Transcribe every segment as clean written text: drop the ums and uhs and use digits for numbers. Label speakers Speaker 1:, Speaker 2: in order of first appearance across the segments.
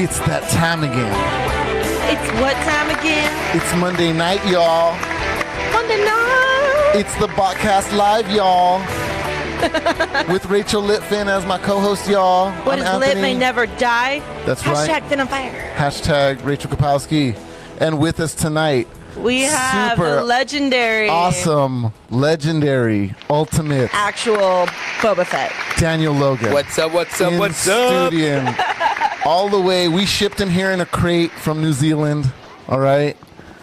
Speaker 1: It's that time again.
Speaker 2: It's what time again?
Speaker 1: It's Monday night, y'all.
Speaker 2: Monday night.
Speaker 1: It's the BotCast Live, y'all. With Rachel Litfin as my co-host, y'all.
Speaker 2: What
Speaker 1: I'm
Speaker 2: is lit
Speaker 1: Anthony.
Speaker 2: may never die.
Speaker 1: That's
Speaker 2: Hashtag
Speaker 1: right.
Speaker 2: Fin on Fire.
Speaker 1: Hashtag Rachel Kapowski. And with us tonight,
Speaker 2: We have
Speaker 1: super
Speaker 2: the legendary,
Speaker 1: awesome, legendary, ultimate
Speaker 2: actual Boba Fett.
Speaker 1: Daniel Logan.
Speaker 3: What's up, what's up,
Speaker 1: in
Speaker 3: what's up?
Speaker 1: studio. All the way. We shipped him here in a crate from New Zealand. All right.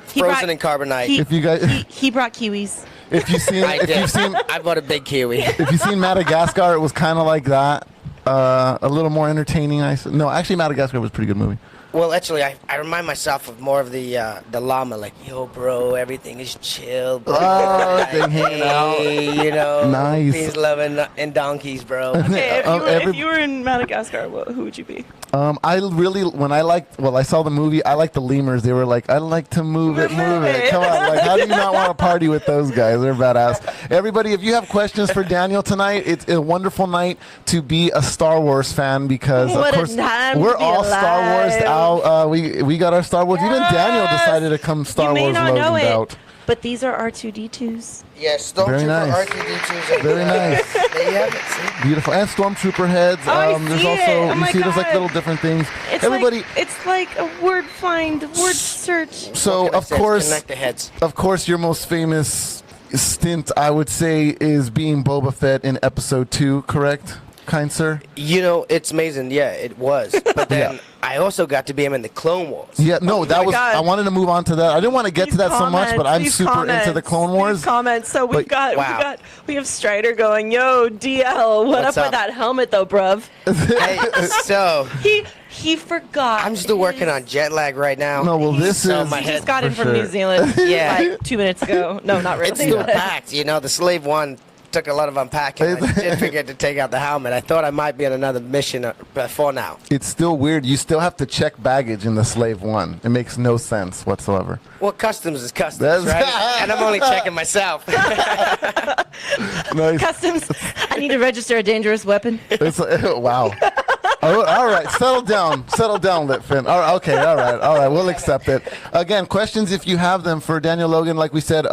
Speaker 3: Frozen in carbonite.
Speaker 1: If you guys,
Speaker 2: he brought kiwis.
Speaker 1: if you've seen,
Speaker 3: I bought a big kiwi.
Speaker 1: if you've seen Madagascar, it was kind of like that. A little more entertaining. No, actually, Madagascar was a pretty good movie.
Speaker 3: Well, actually, I remind myself of more of the llama, like, yo, bro, everything is chill, bro.
Speaker 1: Oh, they hanging out.
Speaker 3: Hey, you know,
Speaker 1: Nice.
Speaker 3: peace, love, and donkeys, bro.
Speaker 2: Okay,
Speaker 1: Every-
Speaker 2: if you were in Madagascar, who would you be?
Speaker 1: I really, I saw the movie, I liked the lemurs. They were like, I like to move it. Come on, like, how do you not want to party with those guys? They're badass. Everybody, if you have questions for Daniel tonight, it's a wonderful night to be a Star Wars fan because,
Speaker 2: What
Speaker 1: of
Speaker 2: a
Speaker 1: course,
Speaker 2: time to
Speaker 1: we're
Speaker 2: be
Speaker 1: all Star Wars
Speaker 2: alive.
Speaker 1: out. We got our Star Wars. Even Daniel decided to come Star
Speaker 2: you may
Speaker 1: Wars
Speaker 2: not know
Speaker 1: loaded
Speaker 2: it,
Speaker 1: out.
Speaker 2: but these are R2-D2s.
Speaker 3: Yeah,
Speaker 1: Very
Speaker 3: Stormtrooper
Speaker 1: nice.
Speaker 3: R2-D2s.
Speaker 1: Very nice.
Speaker 3: There you have it, see?
Speaker 1: Beautiful. And Stormtrooper heads.
Speaker 2: Oh, I
Speaker 1: There's
Speaker 2: see
Speaker 1: also,
Speaker 2: it. Oh
Speaker 1: you
Speaker 2: my
Speaker 1: see, there's like
Speaker 2: God.
Speaker 1: little different things.
Speaker 2: It's
Speaker 1: Everybody.
Speaker 2: it's like a word find, word search.
Speaker 1: So,
Speaker 3: What can I
Speaker 1: of
Speaker 3: say?
Speaker 1: course,
Speaker 3: Connect the heads.
Speaker 1: your most famous stint, I would say, is being Boba Fett in Episode 2, correct, kind sir?
Speaker 3: You know, it's amazing. Yeah, it was. But then I also got to be him in the Clone Wars.
Speaker 1: Yeah, no, that
Speaker 2: my
Speaker 1: was.
Speaker 2: God.
Speaker 1: I wanted to move on to that. I didn't want to get to that so much, but I'm super into the Clone Wars.
Speaker 2: Comments. So
Speaker 1: But-
Speaker 2: we have Strider going, yo, DL, what
Speaker 3: What's
Speaker 2: up
Speaker 3: up?
Speaker 2: with that helmet though, bruv?
Speaker 3: Hey, so
Speaker 2: He forgot.
Speaker 3: I'm still working on jet lag right now.
Speaker 1: No, well, this
Speaker 3: So
Speaker 1: is.
Speaker 3: my
Speaker 2: He
Speaker 3: head
Speaker 2: just got in
Speaker 1: for
Speaker 2: from
Speaker 1: sure.
Speaker 2: New Zealand
Speaker 3: Yeah.
Speaker 2: like 2 minutes ago. No, not really.
Speaker 3: It's still packed. You know, the Slave One took a lot of unpacking. I did forget to take out the helmet. I thought I might be on another mission before now.
Speaker 1: It's still weird. You still have to check baggage in the Slave One. It makes no sense whatsoever.
Speaker 3: Well, customs is customs, right? And I'm only checking myself.
Speaker 1: Nice.
Speaker 2: Customs. I need to register a dangerous weapon.
Speaker 1: It's wow. Oh, all right, settle down, Litfin. Okay, all right, we'll accept it. Again, questions if you have them for Daniel Logan, like we said,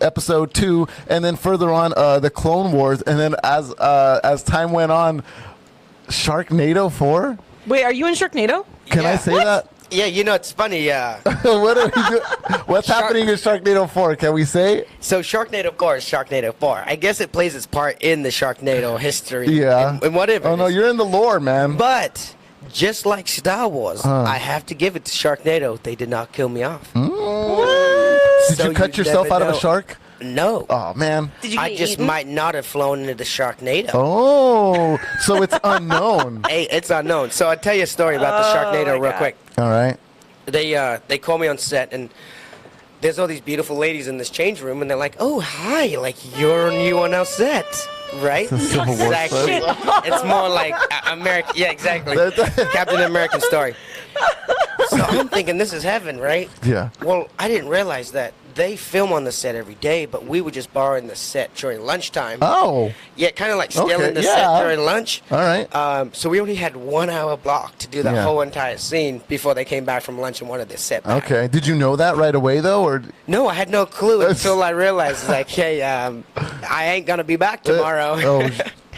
Speaker 1: episode 2, and then further on the Clone Wars, and then as time went on, Sharknado 4.
Speaker 2: Wait, are you in Sharknado?
Speaker 1: Can I say that?
Speaker 3: Yeah, you know, it's funny.
Speaker 1: What are we doing? What's happening in Sharknado 4? Can we say?
Speaker 3: So Sharknado 4 is Sharknado 4. I guess it plays its part in the Sharknado history.
Speaker 1: Yeah.
Speaker 3: And whatever.
Speaker 1: Oh no, you're in the lore, man.
Speaker 3: But just like Star Wars, I have to give it to Sharknado. They did not kill me off.
Speaker 1: Did
Speaker 3: So
Speaker 1: you cut
Speaker 3: you
Speaker 1: yourself
Speaker 3: never
Speaker 1: out of a
Speaker 3: know.
Speaker 1: shark?
Speaker 3: No.
Speaker 1: Oh man.
Speaker 2: Did you get
Speaker 3: I just
Speaker 2: eaten?
Speaker 3: might not have flown into the Sharknado.
Speaker 1: Oh, so it's unknown.
Speaker 3: Hey, it's unknown. So I'll tell you a story about the Sharknado real
Speaker 2: God.
Speaker 3: quick.
Speaker 1: All right.
Speaker 3: They call me on set, and there's all these beautiful ladies in this change room, and they're like, "Oh, hi, like you're new on our set, right?"
Speaker 1: It's a Civil War
Speaker 3: Exactly.
Speaker 1: story.
Speaker 3: It's more like American. Yeah, exactly. Captain American story. So I'm thinking this is heaven, right?
Speaker 1: Yeah.
Speaker 3: Well, I didn't realize that they film on the set every day, but we were just borrowing the set during lunchtime.
Speaker 1: Oh.
Speaker 3: Yeah, kind of like stealing
Speaker 1: Okay,
Speaker 3: the
Speaker 1: yeah.
Speaker 3: set during lunch.
Speaker 1: All right.
Speaker 3: So we only had 1 hour block to do the
Speaker 1: Yeah.
Speaker 3: whole entire scene before they came back from lunch and wanted their set back.
Speaker 1: Okay. Did you know that right away though, or?
Speaker 3: No, I had no clue until I realized, like, hey, I ain't gonna be back tomorrow.
Speaker 1: Oh.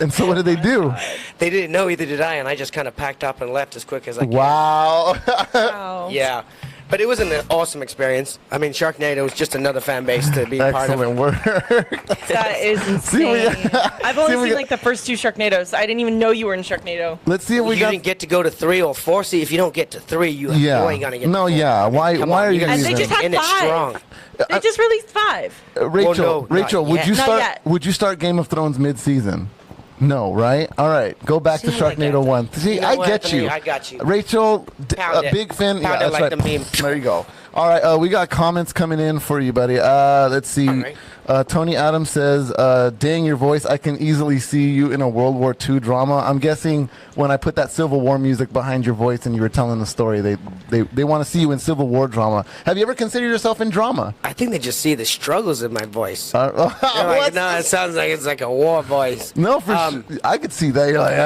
Speaker 1: And so what did they do?
Speaker 3: They didn't know, either did I, and I just kind of packed up and left as quick as I could.
Speaker 1: Wow.
Speaker 2: Wow.
Speaker 3: Yeah. But it was an awesome experience. I mean, Sharknado was just another fan base to be part of.
Speaker 1: Excellent work.
Speaker 2: That is
Speaker 1: See, we
Speaker 2: insane.
Speaker 1: got-
Speaker 2: I've only
Speaker 1: see, we
Speaker 2: seen
Speaker 1: got-
Speaker 2: like the first 2 Sharknados. I didn't even know you were in Sharknado.
Speaker 1: Let's see if we
Speaker 3: You
Speaker 1: got.
Speaker 3: didn't get to go to 3 or 4. See, if you don't get to 3, you
Speaker 1: Yeah.
Speaker 3: ain't gonna get
Speaker 1: No,
Speaker 3: to 4.
Speaker 1: yeah. Why?
Speaker 3: Come
Speaker 1: Why
Speaker 3: on,
Speaker 1: are you?
Speaker 3: guys
Speaker 2: And they
Speaker 1: leaving?
Speaker 2: just had
Speaker 3: in it
Speaker 2: 5.
Speaker 3: strong.
Speaker 2: They just released 5.
Speaker 1: Rachel,
Speaker 3: Well, no,
Speaker 1: Rachel,
Speaker 3: not
Speaker 1: would
Speaker 3: yet.
Speaker 1: you
Speaker 2: Not
Speaker 1: start?
Speaker 2: yet.
Speaker 1: Would you start Game of Thrones mid-season? No, right? All right, go back to
Speaker 3: See, I like
Speaker 1: Sharknado
Speaker 3: that.
Speaker 1: 1. See,
Speaker 3: You know
Speaker 1: I
Speaker 3: what,
Speaker 1: get
Speaker 3: Anthony?
Speaker 1: you.
Speaker 3: I got you.
Speaker 1: Rachel,
Speaker 3: Pound it.
Speaker 1: big fan.
Speaker 3: Pound it
Speaker 1: that's
Speaker 3: like
Speaker 1: right.
Speaker 3: the meme.
Speaker 1: There you go. All right, we got comments coming in for you, buddy. Let's see.
Speaker 3: All right.
Speaker 1: Tony Adams says, dang your voice, I can easily see you in a World War II drama. I'm guessing when I put that Civil War music behind your voice and you were telling the story, they want to see you in Civil War drama. Have you ever considered yourself in drama?
Speaker 3: I think they just see the struggles in my voice. They're
Speaker 1: What?
Speaker 3: no, it sounds like it's like a war voice.
Speaker 1: No, for sure. I could see that. You're like,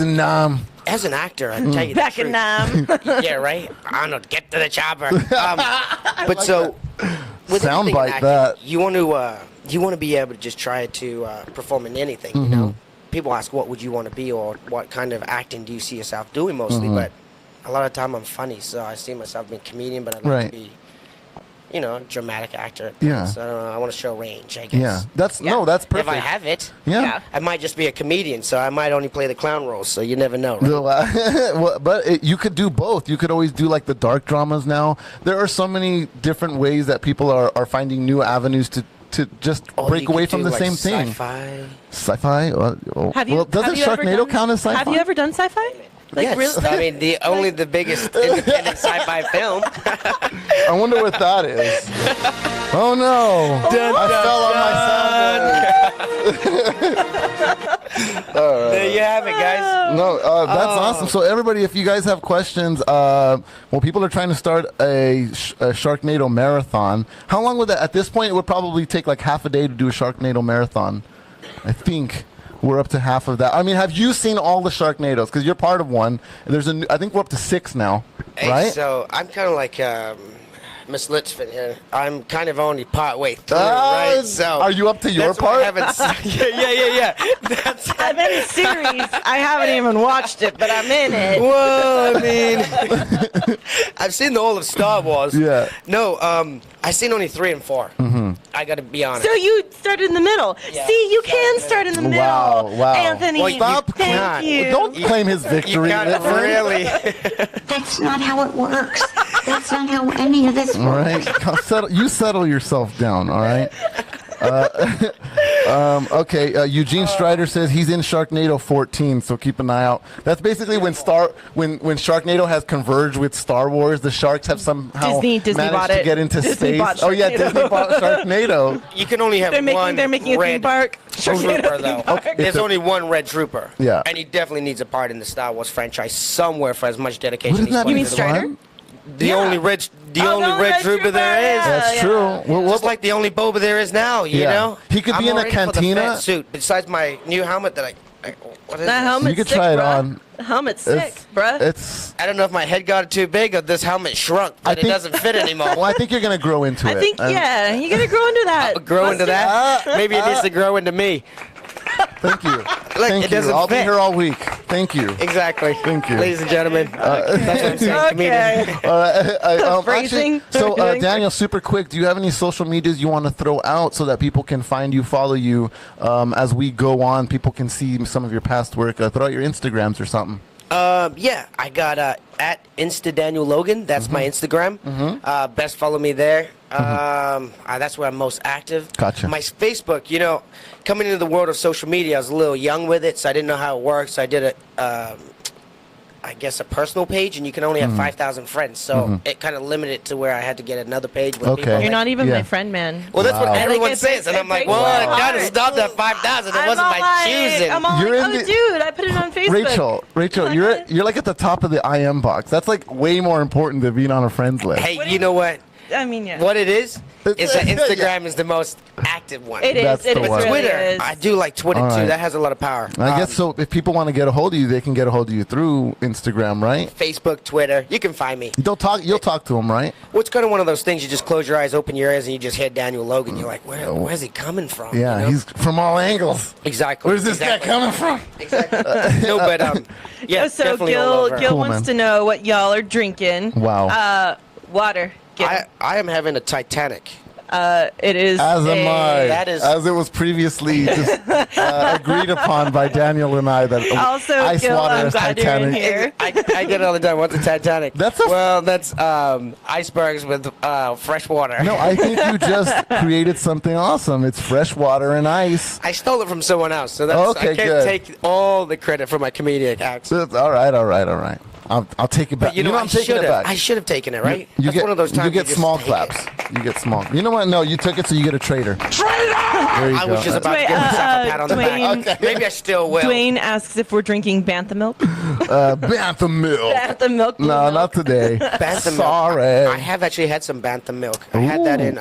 Speaker 1: nah.
Speaker 3: As an actor, I tell you
Speaker 2: Back
Speaker 3: the
Speaker 2: in
Speaker 3: truth. Yeah, right? Arnold, get to the chopper. But so, with anything in
Speaker 1: Soundbite
Speaker 3: acting,
Speaker 1: that.
Speaker 3: you want to be able to just try to perform in anything, you know? People ask, what would you want to be, or what kind of acting do you see yourself doing mostly? But a lot of time I'm funny, so I see myself being a comedian, but I'd like to be, you know, a dramatic actor.
Speaker 1: Yeah.
Speaker 3: So I don't know, I want to show range, I guess.
Speaker 1: Yeah, that's perfect.
Speaker 3: If I have it,
Speaker 1: Yeah.
Speaker 3: I might just be a comedian, so I might only play the clown role, so you never know. Right?
Speaker 1: Well, but you could do both. You could always do like the dark dramas now. There are so many different ways that people are finding new avenues to just break away from the same thing. Sci-fi? Doesn't Sharknado count as sci-fi?
Speaker 2: Have you ever done sci-fi? Like,
Speaker 3: yes,
Speaker 2: really?
Speaker 3: I mean only the biggest independent sci-fi film.
Speaker 1: I wonder what that is. Oh no! I fell on my soundboard.
Speaker 3: There you have it, guys.
Speaker 1: No, that's awesome. So everybody, if you guys have questions, people are trying to start a Sharknado marathon. How long would that? At this point, it would probably take like half a day to do a Sharknado marathon. I think we're up to half of that. I mean, have you seen all the Sharknados? Because you're part of one. I think we're up to 6 now, right?
Speaker 3: Hey, so I'm kind of like Miss Litfin here. I'm kind of only part way through, right? So
Speaker 1: are you up to your part?
Speaker 3: Yeah.
Speaker 2: I'm in a series. I haven't even watched it, but I'm in it.
Speaker 3: Well, I mean, I've seen all of Star Wars.
Speaker 1: Yeah.
Speaker 3: No, I've seen only 3 and 4. I got to be honest.
Speaker 2: So you started in the middle.
Speaker 3: Yeah.
Speaker 2: See, you can start in the middle.
Speaker 1: Wow.
Speaker 2: Anthony,
Speaker 3: Well,
Speaker 1: Stop.
Speaker 2: thank you.
Speaker 1: Don't claim his
Speaker 3: You
Speaker 1: victory.
Speaker 3: got it
Speaker 1: Litfin.
Speaker 3: really.
Speaker 4: That's not how it works. That's not how any of this
Speaker 1: All
Speaker 4: works.
Speaker 1: right, you settle yourself down. All right. Okay. Eugene Strider says he's in Sharknado 14, so keep an eye out. That's basically when Sharknado has converged with Star Wars. The sharks have somehow
Speaker 2: Disney
Speaker 1: managed
Speaker 2: bought
Speaker 1: to
Speaker 2: it.
Speaker 1: get into
Speaker 2: Disney
Speaker 1: space.
Speaker 2: bought
Speaker 1: Oh yeah,
Speaker 2: Sharknado.
Speaker 1: Disney bought Sharknado.
Speaker 3: You can only have
Speaker 2: They're
Speaker 3: one
Speaker 2: making a
Speaker 3: red
Speaker 2: theme park.
Speaker 3: trooper, though.
Speaker 1: Okay.
Speaker 3: There's only one red trooper.
Speaker 1: Yeah.
Speaker 3: And he definitely needs a part in the Star Wars franchise somewhere for as much dedication
Speaker 1: What does
Speaker 3: he's
Speaker 1: that
Speaker 3: putting
Speaker 1: mean?
Speaker 3: into the
Speaker 2: Strider?
Speaker 3: work. The only red
Speaker 2: red
Speaker 3: trooper
Speaker 2: trooper,
Speaker 3: there is.
Speaker 2: yeah.
Speaker 1: That's true.
Speaker 3: Just like the only Boba there is now, you
Speaker 1: Yeah.
Speaker 3: know?
Speaker 1: He could be
Speaker 3: I'm
Speaker 1: in a
Speaker 3: all ready for the
Speaker 1: cantina.
Speaker 3: fat suit, besides my new helmet that what is
Speaker 2: That
Speaker 3: this?
Speaker 2: helmet's
Speaker 1: You could
Speaker 2: sick,
Speaker 1: try it
Speaker 2: bruh.
Speaker 1: on.
Speaker 2: The helmet's sick, bruh.
Speaker 1: It's.
Speaker 3: I don't know if my head got too big or this helmet shrunk, but it doesn't fit anymore.
Speaker 1: Well, I think you're gonna grow into it.
Speaker 2: I think, yeah, you gotta grow into that.
Speaker 3: Grow into that? Maybe it needs to grow into me.
Speaker 1: Thank you.
Speaker 3: Look,
Speaker 1: Thank
Speaker 3: it
Speaker 1: you.
Speaker 3: doesn't
Speaker 1: I'll be
Speaker 3: fit.
Speaker 1: here all week. Thank you.
Speaker 3: Exactly.
Speaker 1: Thank you.
Speaker 3: Ladies and gentlemen. That's what I'm saying.
Speaker 2: Okay.
Speaker 3: Comedian.
Speaker 2: Phrasing.
Speaker 1: So, Daniel, super quick, do you have any social medias you want to throw out so that people can find you, follow you as we go on? People can see some of your past work. Throw out your Instagrams or something.
Speaker 3: Yeah, I got at Insta Daniel Logan. That's my Instagram. Best follow me there. That's where I'm most active.
Speaker 1: Gotcha.
Speaker 3: My Facebook, you know, coming into the world of social media, I was a little young with it, so I didn't know how it works. I did I guess a personal page, and you can only have 5,000 friends, so it kind of limited it to where I had to get another page. When
Speaker 1: Okay.
Speaker 3: people are
Speaker 2: You're
Speaker 3: like,
Speaker 2: not even
Speaker 1: Yeah.
Speaker 2: my friend, man.
Speaker 3: well, that's
Speaker 1: Wow.
Speaker 3: what everyone
Speaker 2: Like,
Speaker 3: says, and I'm like,
Speaker 2: breaks
Speaker 3: well,
Speaker 2: my
Speaker 3: I gotta
Speaker 2: heart.
Speaker 3: stop at 5,000. It
Speaker 2: I'm
Speaker 3: wasn't
Speaker 2: all
Speaker 3: my
Speaker 2: like-
Speaker 3: choosing.
Speaker 2: I'm all
Speaker 1: You're
Speaker 2: like,
Speaker 1: in
Speaker 2: oh,
Speaker 1: the-
Speaker 2: dude, I put it on Facebook.
Speaker 1: Rachel, you're like at the top of the IM box. That's like way more important than being on a friends list.
Speaker 3: Hey, you know what?
Speaker 2: I mean, yeah.
Speaker 3: What it is that
Speaker 1: Yeah.
Speaker 3: Instagram is the most active one.
Speaker 2: It is.
Speaker 1: That's
Speaker 2: It
Speaker 1: the
Speaker 2: is.
Speaker 1: one.
Speaker 2: Really
Speaker 3: Twitter,
Speaker 2: is.
Speaker 3: I do like Twitter
Speaker 1: All
Speaker 3: too.
Speaker 1: right.
Speaker 3: That has a lot of power.
Speaker 1: I guess so. If people want to get a hold of you, they can get a hold of you through Instagram, right?
Speaker 3: Facebook, Twitter, you can find me.
Speaker 1: You'll talk to them, right?
Speaker 3: Well, it's kind of one of those things. You just close your eyes, open your ears, and you just hear Daniel Logan. You're like, where's he coming from?
Speaker 1: Yeah,
Speaker 3: you know?
Speaker 1: he's from all angles.
Speaker 3: exactly.
Speaker 1: Where's this
Speaker 3: exactly.
Speaker 1: guy coming from?
Speaker 3: Exactly. No, but yeah,
Speaker 2: So
Speaker 3: definitely all over.
Speaker 2: Gil
Speaker 1: Cool,
Speaker 2: wants
Speaker 1: man.
Speaker 2: to know what y'all are drinking.
Speaker 1: Wow.
Speaker 2: Water. Gil.
Speaker 3: I am having a Titanic.
Speaker 2: It is.
Speaker 1: As am I.
Speaker 3: that is-
Speaker 1: As it was previously just agreed upon by Daniel and I that
Speaker 2: Also,
Speaker 1: ice
Speaker 2: Gil,
Speaker 1: water
Speaker 2: I'm
Speaker 1: is
Speaker 2: glad you're in
Speaker 1: Titanic.
Speaker 2: here.
Speaker 3: I get it all the time. What's a Titanic?
Speaker 1: That's
Speaker 3: icebergs with fresh water.
Speaker 1: No, I think you just created something awesome. It's fresh water and ice.
Speaker 3: I stole it from someone else, so that's,
Speaker 1: Okay,
Speaker 3: I can't
Speaker 1: good.
Speaker 3: take all the credit for my comedic acts.
Speaker 1: All right. I'll take it back.
Speaker 3: But you know,
Speaker 1: I'm taking it back.
Speaker 3: I should have taken it, right?
Speaker 1: You
Speaker 3: That's
Speaker 1: get
Speaker 3: one of those times
Speaker 1: you get
Speaker 3: just
Speaker 1: small
Speaker 3: take
Speaker 1: claps.
Speaker 3: it.
Speaker 1: You get small. You know what? No, you took it, so you get a traitor. There you
Speaker 3: I
Speaker 1: go.
Speaker 3: was just about to give myself a pat on the
Speaker 2: Dwayne,
Speaker 3: back. Maybe I still will.
Speaker 2: Dwayne asks if we're drinking Bantha milk.
Speaker 1: Bantha milk.
Speaker 2: Bantha milk. blue
Speaker 1: No,
Speaker 2: milk.
Speaker 1: not today.
Speaker 3: Bantha
Speaker 1: Sorry.
Speaker 3: milk. I have actually had some Bantha milk. I had that in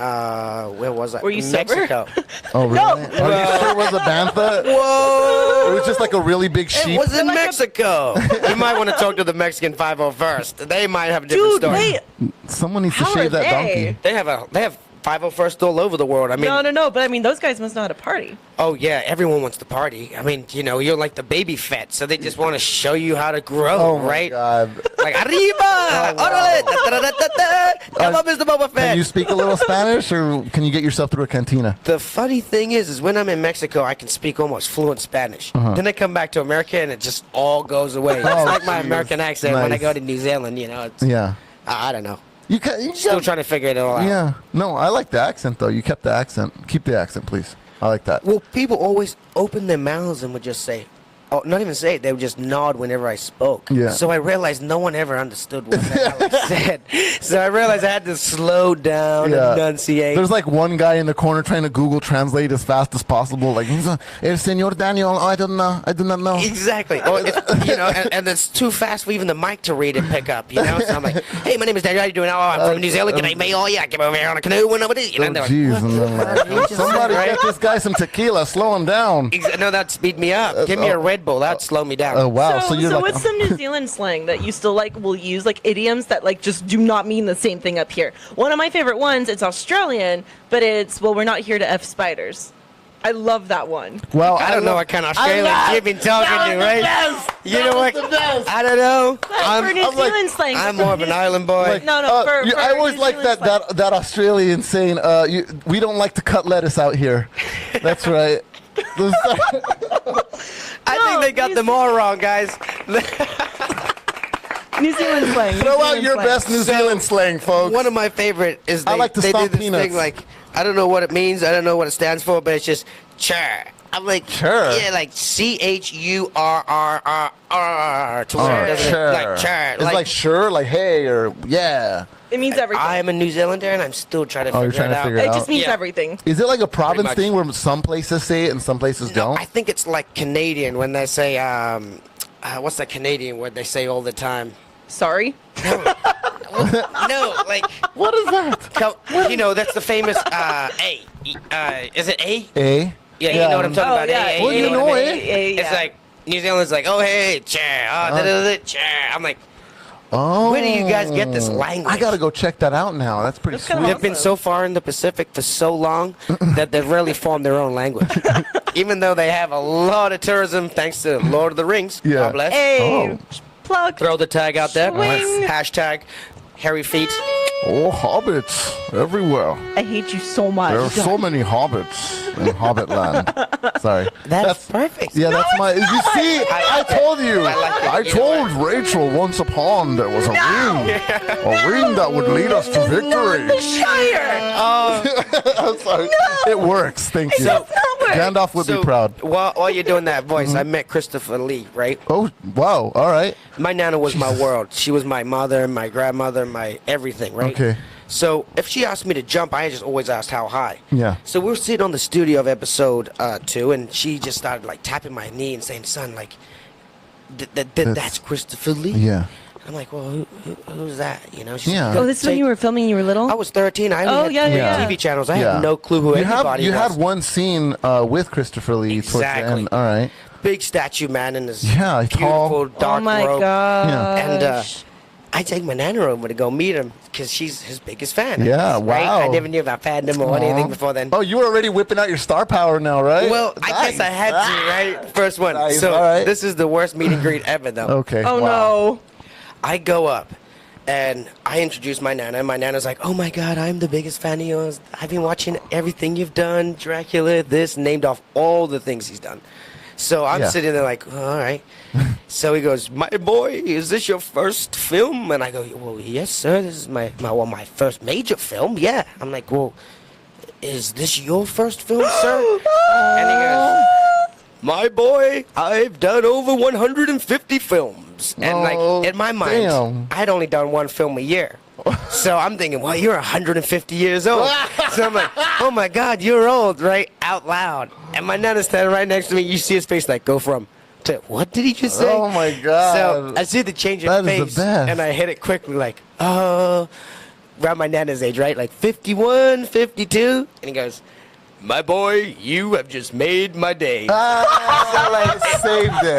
Speaker 3: where was I?
Speaker 2: Were you sober?
Speaker 3: Mexico.
Speaker 1: Oh, really? Are you sure it was a bantha?
Speaker 3: Whoa!
Speaker 1: It was just like a really big
Speaker 3: It
Speaker 1: sheep.
Speaker 3: was in Mexico. You might want to talk to the Mexican 501st. They might have a different
Speaker 2: Dude,
Speaker 3: story.
Speaker 2: wait.
Speaker 1: Someone needs to
Speaker 2: How are
Speaker 1: shave that
Speaker 2: they?
Speaker 1: donkey.
Speaker 3: They have 501st all over the world. I mean,
Speaker 2: No. But I mean, those guys must know how to party.
Speaker 3: oh yeah, everyone wants to party. I mean, you know, you're like the baby fat, so they just want to show you how to grow,
Speaker 1: Oh my
Speaker 3: right?
Speaker 1: God.
Speaker 3: Like arriba, órale, da-da-da-da-da. Come on, Mr. Boba Fett.
Speaker 1: Can you speak a little Spanish, or can you get yourself through a cantina?
Speaker 3: The funny thing is when I'm in Mexico, I can speak almost fluent Spanish. Then I come back to America, and it just all goes away. It's
Speaker 1: Oh,
Speaker 3: like my
Speaker 1: geez.
Speaker 3: American accent when I
Speaker 1: Nice.
Speaker 3: go to New Zealand. You know, it's,
Speaker 1: Yeah.
Speaker 3: I don't know.
Speaker 1: You
Speaker 3: Still trying to figure it all out.
Speaker 1: Yeah. No, I like the accent though. You kept the accent. Keep the accent, please. I like that.
Speaker 3: Well, people always open their mouths and would just say, oh, not even say it, they would just nod whenever I spoke.
Speaker 1: Yeah.
Speaker 3: So I realized no one ever understood what the hell I said. So I realized I had to slow down and enunciate.
Speaker 1: There's like one guy in the corner trying to Google Translate as fast as possible. Like, El Señor Daniel, I don't know. I do not know.
Speaker 3: Exactly. Or it's, you know, and it's too fast for even the mic to read and pick up, you know? So I'm like, hey, my name is Daniel. How you doing? Oh, I'm from New Zealand. Can I meet all you? I came over here on a canoe. When nobody, you know,
Speaker 1: Oh,
Speaker 3: they're like,
Speaker 1: jeez.
Speaker 3: what
Speaker 1: And
Speaker 3: the
Speaker 1: then like,
Speaker 3: fuck did you just
Speaker 1: somebody
Speaker 3: say,
Speaker 1: get
Speaker 3: right?
Speaker 1: this guy some tequila. Slow him down.
Speaker 3: No, that'd speed me up. Give me a Red Bull. That'd slow me down.
Speaker 1: Oh, wow.
Speaker 2: So,
Speaker 1: you're like,
Speaker 2: what's some New Zealand slang that you still like will use, like idioms that like just do not mean the same thing up here? One of my favorite ones, it's Australian, but it's, well, we're not here to F spiders. I love that one.
Speaker 1: well,
Speaker 3: I don't know what kind of Australian you've been talking to, right? You know what? I don't know.
Speaker 2: For New Zealand slang.
Speaker 3: I'm more of an island boy.
Speaker 1: Like,
Speaker 2: No, for
Speaker 1: I always
Speaker 2: New
Speaker 1: like
Speaker 2: Zealand
Speaker 1: that Australian saying, we don't like to cut lettuce out here. That's right.
Speaker 3: I think they got them all wrong, guys.
Speaker 2: New Zealand slang. New
Speaker 1: Throw out
Speaker 2: Zealand
Speaker 1: your
Speaker 2: slang.
Speaker 1: best New Zealand slang, folks.
Speaker 3: One of my favorite is
Speaker 1: I like to
Speaker 3: they
Speaker 1: stomp
Speaker 3: do this
Speaker 1: peanuts.
Speaker 3: thing like, I don't know what it means. I don't know what it stands for, but it's just chur. I'm like,
Speaker 1: Chur?
Speaker 3: Yeah, like CHURRRR. To where it doesn't
Speaker 1: Sure.
Speaker 3: like chur.
Speaker 1: It's like sure, like hey, or yeah.
Speaker 2: It means everything.
Speaker 3: I'm a New Zealander and I'm still trying to
Speaker 1: Oh, you're
Speaker 3: figure
Speaker 1: trying
Speaker 3: it
Speaker 1: to
Speaker 3: out.
Speaker 1: figure
Speaker 2: it
Speaker 1: out.
Speaker 2: just means
Speaker 3: Yeah.
Speaker 2: everything.
Speaker 1: Is it like a province
Speaker 3: much.
Speaker 1: thing where some places say it and some places
Speaker 3: No,
Speaker 1: don't?
Speaker 3: I think it's like Canadian when they say, what's that Canadian word they say all the time?
Speaker 2: Sorry.
Speaker 3: No, like,
Speaker 1: What is that?
Speaker 3: you know, that's the famous A. Is it A?
Speaker 1: A.
Speaker 3: Yeah, you know what I'm talking about.
Speaker 2: yeah.
Speaker 3: A,
Speaker 1: Well, you know it.
Speaker 3: It's like New Zealand's like, oh hey, chair, chair. I'm like,
Speaker 1: Oh.
Speaker 3: where do you guys get this language?
Speaker 1: I gotta go check that out now. That's pretty
Speaker 2: That's
Speaker 1: sweet.
Speaker 2: kinda
Speaker 3: They've been so far in the Pacific for so long that they've really formed their own language. Even though they have a lot of tourism thanks to Lord of the Rings.
Speaker 1: Yeah.
Speaker 3: God bless.
Speaker 2: Hey,
Speaker 1: Oh.
Speaker 2: plug.
Speaker 3: Throw the tag out there.
Speaker 2: Swing.
Speaker 3: Hashtag hairy feet.
Speaker 1: Oh, hobbits everywhere.
Speaker 2: I hate you so much.
Speaker 1: There are so many hobbits in Hobbitland. Sorry.
Speaker 3: That's perfect.
Speaker 1: Yeah, that's my. You see, I told you.
Speaker 3: I like it.
Speaker 1: I
Speaker 3: You know
Speaker 1: told Rachel once upon there was a ring that would lead us to victory.
Speaker 2: Shire.
Speaker 1: I'm sorry. It works. Thank you.
Speaker 3: So-
Speaker 1: Gandalf would be proud.
Speaker 3: While you're doing that voice, I met Christopher Lee, right?
Speaker 1: Oh, wow. All right.
Speaker 3: My nana was my world. She was my mother, my grandmother, my everything, right?
Speaker 1: Okay.
Speaker 3: So if she asked me to jump, I just always asked how high.
Speaker 1: Yeah.
Speaker 3: So we were sitting on the studio of episode 2, and she just started like tapping my knee and saying, "Son, like, that's Christopher Lee."
Speaker 1: Yeah.
Speaker 3: I'm like, well, who's that? You know? She's
Speaker 1: Yeah.
Speaker 3: like,
Speaker 2: Oh, this is when you were filming. You were little.
Speaker 3: I was 13. I
Speaker 2: Oh,
Speaker 3: only
Speaker 2: yeah,
Speaker 3: had
Speaker 2: yeah,
Speaker 3: three
Speaker 2: yeah.
Speaker 3: TV channels. I
Speaker 1: Yeah.
Speaker 3: had no clue who
Speaker 1: You
Speaker 3: anybody
Speaker 1: you
Speaker 3: was.
Speaker 1: had one scene with Christopher Lee towards the
Speaker 3: Exactly.
Speaker 1: end. All right.
Speaker 3: Big statue man in his
Speaker 1: Yeah, tall.
Speaker 3: beautiful dark
Speaker 2: oh my
Speaker 3: robe.
Speaker 2: god.
Speaker 3: And I take my nana over to go meet him because she's his biggest fan.
Speaker 1: Yeah,
Speaker 3: Right?
Speaker 1: wow.
Speaker 3: I never knew about fandom or anything before then.
Speaker 1: Oh, you were already whipping out your star power now, right?
Speaker 3: Well, I guess I had to, right? First one.
Speaker 1: Nice,
Speaker 3: So
Speaker 1: all right.
Speaker 3: this is the worst meet and greet ever, though.
Speaker 1: Okay.
Speaker 2: Oh
Speaker 1: wow.
Speaker 2: no.
Speaker 3: I go up and I introduce my nana. And my nana's like, "Oh my God, I'm the biggest fan of yours. I've been watching everything you've done, Dracula, this," named off all the things he's done. So I'm
Speaker 1: Yeah.
Speaker 3: sitting there like, all right. So he goes, "My boy, is this your first film?" And I go, "Well, yes, sir. This is my first major film. Yeah." I'm like, "Well, is this your first film, sir?" And he goes, "My boy, I've done over 150 films. films. And
Speaker 1: Oh,
Speaker 3: like in my mind,
Speaker 1: damn.
Speaker 3: I had only done one film a year. So I'm thinking, well, you're 150 years old. So I'm like, oh my God, you're old, right? Out loud. And my nana's standing right next to me. You see his face like, go from to, what did he just say?
Speaker 1: Oh my God.
Speaker 3: So I see the change in
Speaker 1: That is the
Speaker 3: face.
Speaker 1: best.
Speaker 3: And I hit it quickly like, oh, around my nana's age, right? Like 51, 52. And he goes, my boy, you have just made my day.
Speaker 1: Saved
Speaker 3: I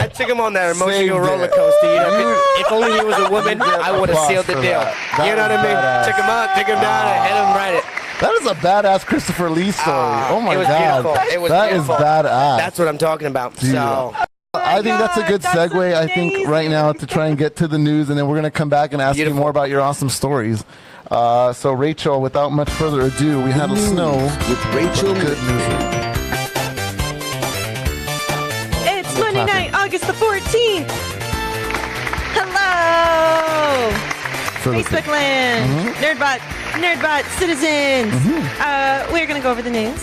Speaker 1: it.
Speaker 3: took him on that emotional
Speaker 1: Saved
Speaker 3: roller
Speaker 1: it.
Speaker 3: coaster. You know, if only he was a woman, I would have sealed the
Speaker 1: for
Speaker 3: deal.
Speaker 1: that.
Speaker 3: You know what I mean?
Speaker 1: That is
Speaker 3: Took him up, took him down, and hit him right.
Speaker 1: That is a badass Christopher Lee story. Oh my
Speaker 3: it was
Speaker 1: God.
Speaker 3: beautiful. It was
Speaker 1: That is
Speaker 3: beautiful.
Speaker 1: badass.
Speaker 3: That's what I'm talking about. So
Speaker 1: I think that's a good
Speaker 2: God, that's
Speaker 1: segue, I think, right now to try and get to the news, and then we're going to come back and ask you
Speaker 3: Beautiful.
Speaker 1: more about your awesome stories. So, Rachel, without much further ado, we handle snow
Speaker 5: with Rachel.
Speaker 1: Good news.
Speaker 2: It's Monday night, August the 14th. Hello,
Speaker 1: For the-
Speaker 2: Facebook land, Nerdbot citizens. We're going to go over the news.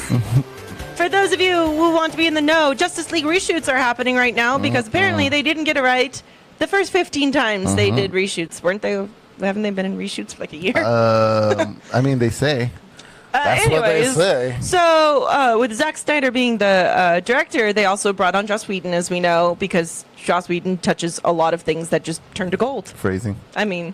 Speaker 2: For those of you who want to be in the know, Justice League reshoots are happening right now because apparently they didn't get it right the first 15 times they did reshoots. Weren't they? Haven't they been in reshoots for like a year?
Speaker 1: I mean, they say. That's what they say.
Speaker 2: So with Zack Snyder being the director, they also brought on Joss Whedon, as we know, because Joss Whedon touches a lot of things that just turn to gold.
Speaker 1: Phrasing.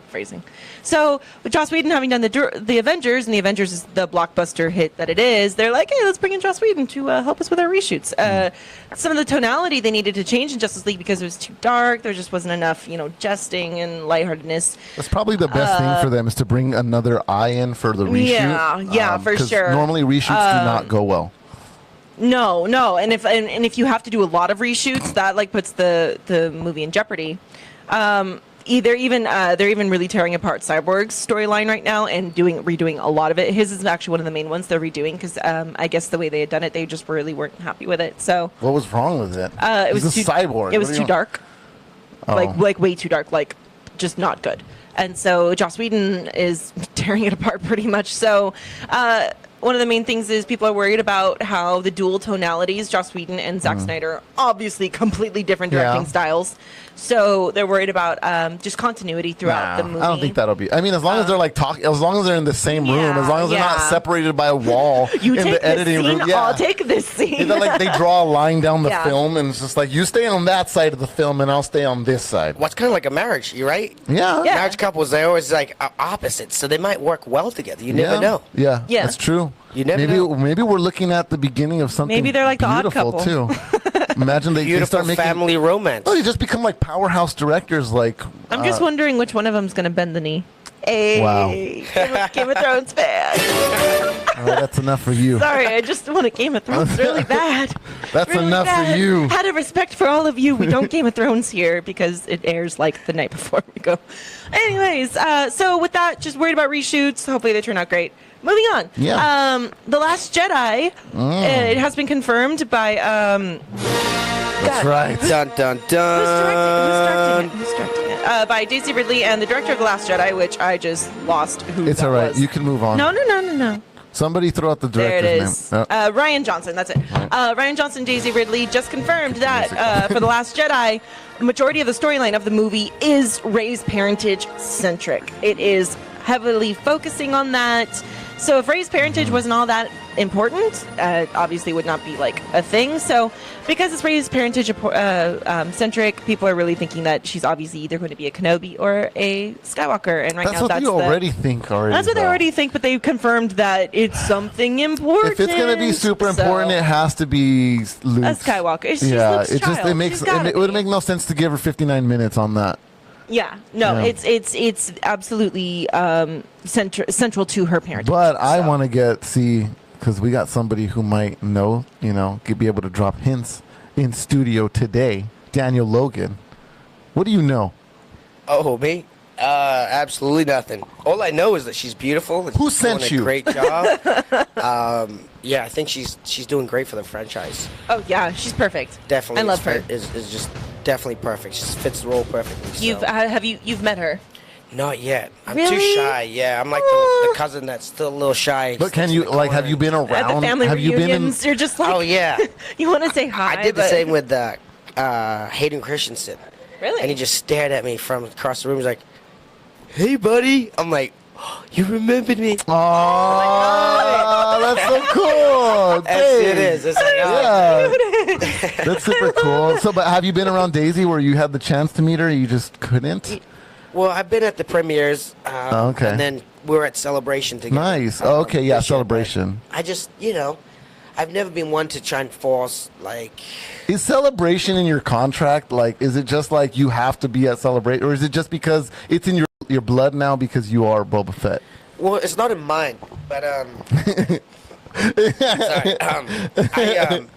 Speaker 2: Phrasing. So with Joss Whedon having done the Avengers, and the Avengers is the blockbuster hit that it is, they're like, hey, let's bring in Joss Whedon to help us with our reshoots. Some of the tonality they needed to change in Justice League because it was too dark. There just wasn't enough, jesting and lightheartedness.
Speaker 1: That's probably the best thing for them is to bring another eye in for the reshoot.
Speaker 2: Yeah, for
Speaker 1: 'cause
Speaker 2: sure.
Speaker 1: Normally reshoots do not go well.
Speaker 2: No, and if you have to do a lot of reshoots, that like puts the movie in jeopardy. They're even really tearing apart Cyborg's storyline right now and redoing a lot of it. His is actually one of the main ones they're redoing because I guess the way they had done it, they just really weren't happy with it. So
Speaker 1: What was wrong with it?
Speaker 2: it was
Speaker 1: He's a
Speaker 2: too
Speaker 1: cyborg.
Speaker 2: It was
Speaker 1: What do
Speaker 2: too
Speaker 1: you-
Speaker 2: dark,
Speaker 1: Oh.
Speaker 2: like way too dark, like just not good. And so Joss Whedon is tearing it apart pretty much. So one of the main things is people are worried about how the dual tonalities, Joss Whedon and Zack Snyder, obviously completely different directing
Speaker 1: Yeah.
Speaker 2: styles. So they're worried about just continuity throughout the movie.
Speaker 1: I don't think that'll be. I mean, as long as they're like talking, as long as they're in the same room, as long as they're not
Speaker 2: yeah.
Speaker 1: separated by a wall
Speaker 2: You
Speaker 1: in
Speaker 2: take
Speaker 1: the editing
Speaker 2: this scene,
Speaker 1: room. Yeah.
Speaker 2: I'll take this scene.
Speaker 1: Either like they draw a line down the
Speaker 2: Yeah.
Speaker 1: film, and it's just like you stay on that side of the film, and I'll stay on this side.
Speaker 3: what's kind of like a marriage, you right?
Speaker 1: Yeah.
Speaker 2: Yeah.
Speaker 3: Marriage couples, they always like are opposites, so they might work well together. You never know.
Speaker 1: Yeah,
Speaker 2: Yeah.
Speaker 1: that's true.
Speaker 3: You never know.
Speaker 1: Maybe we're looking at the beginning of something.
Speaker 2: Maybe they're like the Odd
Speaker 1: beautiful
Speaker 2: Couple.
Speaker 1: too. Imagine they
Speaker 3: Beautiful
Speaker 1: start making.
Speaker 3: family romance.
Speaker 1: Oh, you just become like powerhouse directors, like.
Speaker 2: I'm just wondering which one of them's going to bend the knee. Hey,
Speaker 1: Wow.
Speaker 2: Game of Thrones fan.
Speaker 1: That's enough for you.
Speaker 2: Sorry, I just want a Game of Thrones really bad.
Speaker 1: That's
Speaker 2: Really
Speaker 1: enough
Speaker 2: bad.
Speaker 1: for you.
Speaker 2: Out of respect for all of you, we don't Game of Thrones here because it airs like the night before we go. Anyways, so with that, just worried about reshoots. Hopefully they turn out great. Moving on.
Speaker 1: Yeah.
Speaker 2: The Last Jedi. It has been confirmed by
Speaker 1: That's right.
Speaker 3: Dun dun dun.
Speaker 2: Who's directing it? By Daisy Ridley and the director of The Last Jedi, which I just lost who
Speaker 1: It's
Speaker 2: that
Speaker 1: all right.
Speaker 2: was.
Speaker 1: You can move on.
Speaker 2: No.
Speaker 1: Somebody throw out the
Speaker 2: There it
Speaker 1: director's
Speaker 2: is.
Speaker 1: name. Oh.
Speaker 2: Ryan Johnson, that's it. Ryan Johnson, Daisy Ridley just confirmed that for The Last Jedi, the majority of the storyline of the movie is Rey's parentage centric. It is heavily focusing on that. So if Rey's parentage wasn't all that important, obviously would not be like a thing. So because it's Rey's parentage centric, people are really thinking that she's obviously either going to be a Kenobi or a Skywalker. And right
Speaker 1: That's
Speaker 2: now,
Speaker 1: what you already think already.
Speaker 2: that's what they
Speaker 1: though.
Speaker 2: already think, but they've confirmed that it's something important.
Speaker 1: If it's gonna be super
Speaker 2: So,
Speaker 1: important, it has to be Luke.
Speaker 2: a Skywalker. She's
Speaker 1: Yeah,
Speaker 2: Luke's
Speaker 1: it just
Speaker 2: child.
Speaker 1: it makes
Speaker 2: She's gotta
Speaker 1: it would
Speaker 2: be.
Speaker 1: make no sense to give her 59 minutes on that.
Speaker 2: Yeah, no,
Speaker 1: Yeah.
Speaker 2: it's absolutely central to her parenting.
Speaker 1: But I
Speaker 2: So.
Speaker 1: want to see because we got somebody who might know, could be able to drop hints in studio today. Daniel Logan, what do you know?
Speaker 3: Oh, me? Absolutely nothing. All I know is that she's beautiful. And
Speaker 1: Who
Speaker 3: she's doing
Speaker 1: sent
Speaker 3: a
Speaker 1: you?
Speaker 3: Great job. Yeah, I think she's doing great for the franchise.
Speaker 2: Oh yeah, she's perfect.
Speaker 3: Definitely,
Speaker 2: I love her.
Speaker 3: Is just definitely perfect. She fits the role perfectly.
Speaker 2: You've
Speaker 3: so.
Speaker 2: you've met her?
Speaker 3: Not yet. I'm
Speaker 2: Really?
Speaker 3: too shy. Yeah, I'm like the cousin that's still a little shy.
Speaker 1: But can you have you been around?
Speaker 2: At the family
Speaker 1: have you been in?
Speaker 2: reunions, you're just like,
Speaker 3: Oh yeah,
Speaker 2: you want to say hi.
Speaker 3: I did the
Speaker 2: but-
Speaker 3: same with Hayden Christensen.
Speaker 2: Really?
Speaker 3: And he just stared at me from across the room. He's like, "Hey, buddy." I'm like, oh, "You remembered me?"
Speaker 1: Oh, that's so cool.
Speaker 3: It is. It's like,
Speaker 1: Yeah. That's super cool. So, but have you been around Daisy where you had the chance to meet her, you just couldn't?
Speaker 3: Well, I've been at the premieres.
Speaker 1: Okay.
Speaker 3: And then we were at Celebration together.
Speaker 1: Nice. Okay, yeah,
Speaker 3: this year,
Speaker 1: Celebration.
Speaker 3: but I just, I've never been one to try and force, like...
Speaker 1: Is Celebration in your contract? Like, is it just like you have to be at Celebration? Or is it just because it's in your blood now because you are Boba Fett?
Speaker 3: Well, it's not in mine, but, sorry.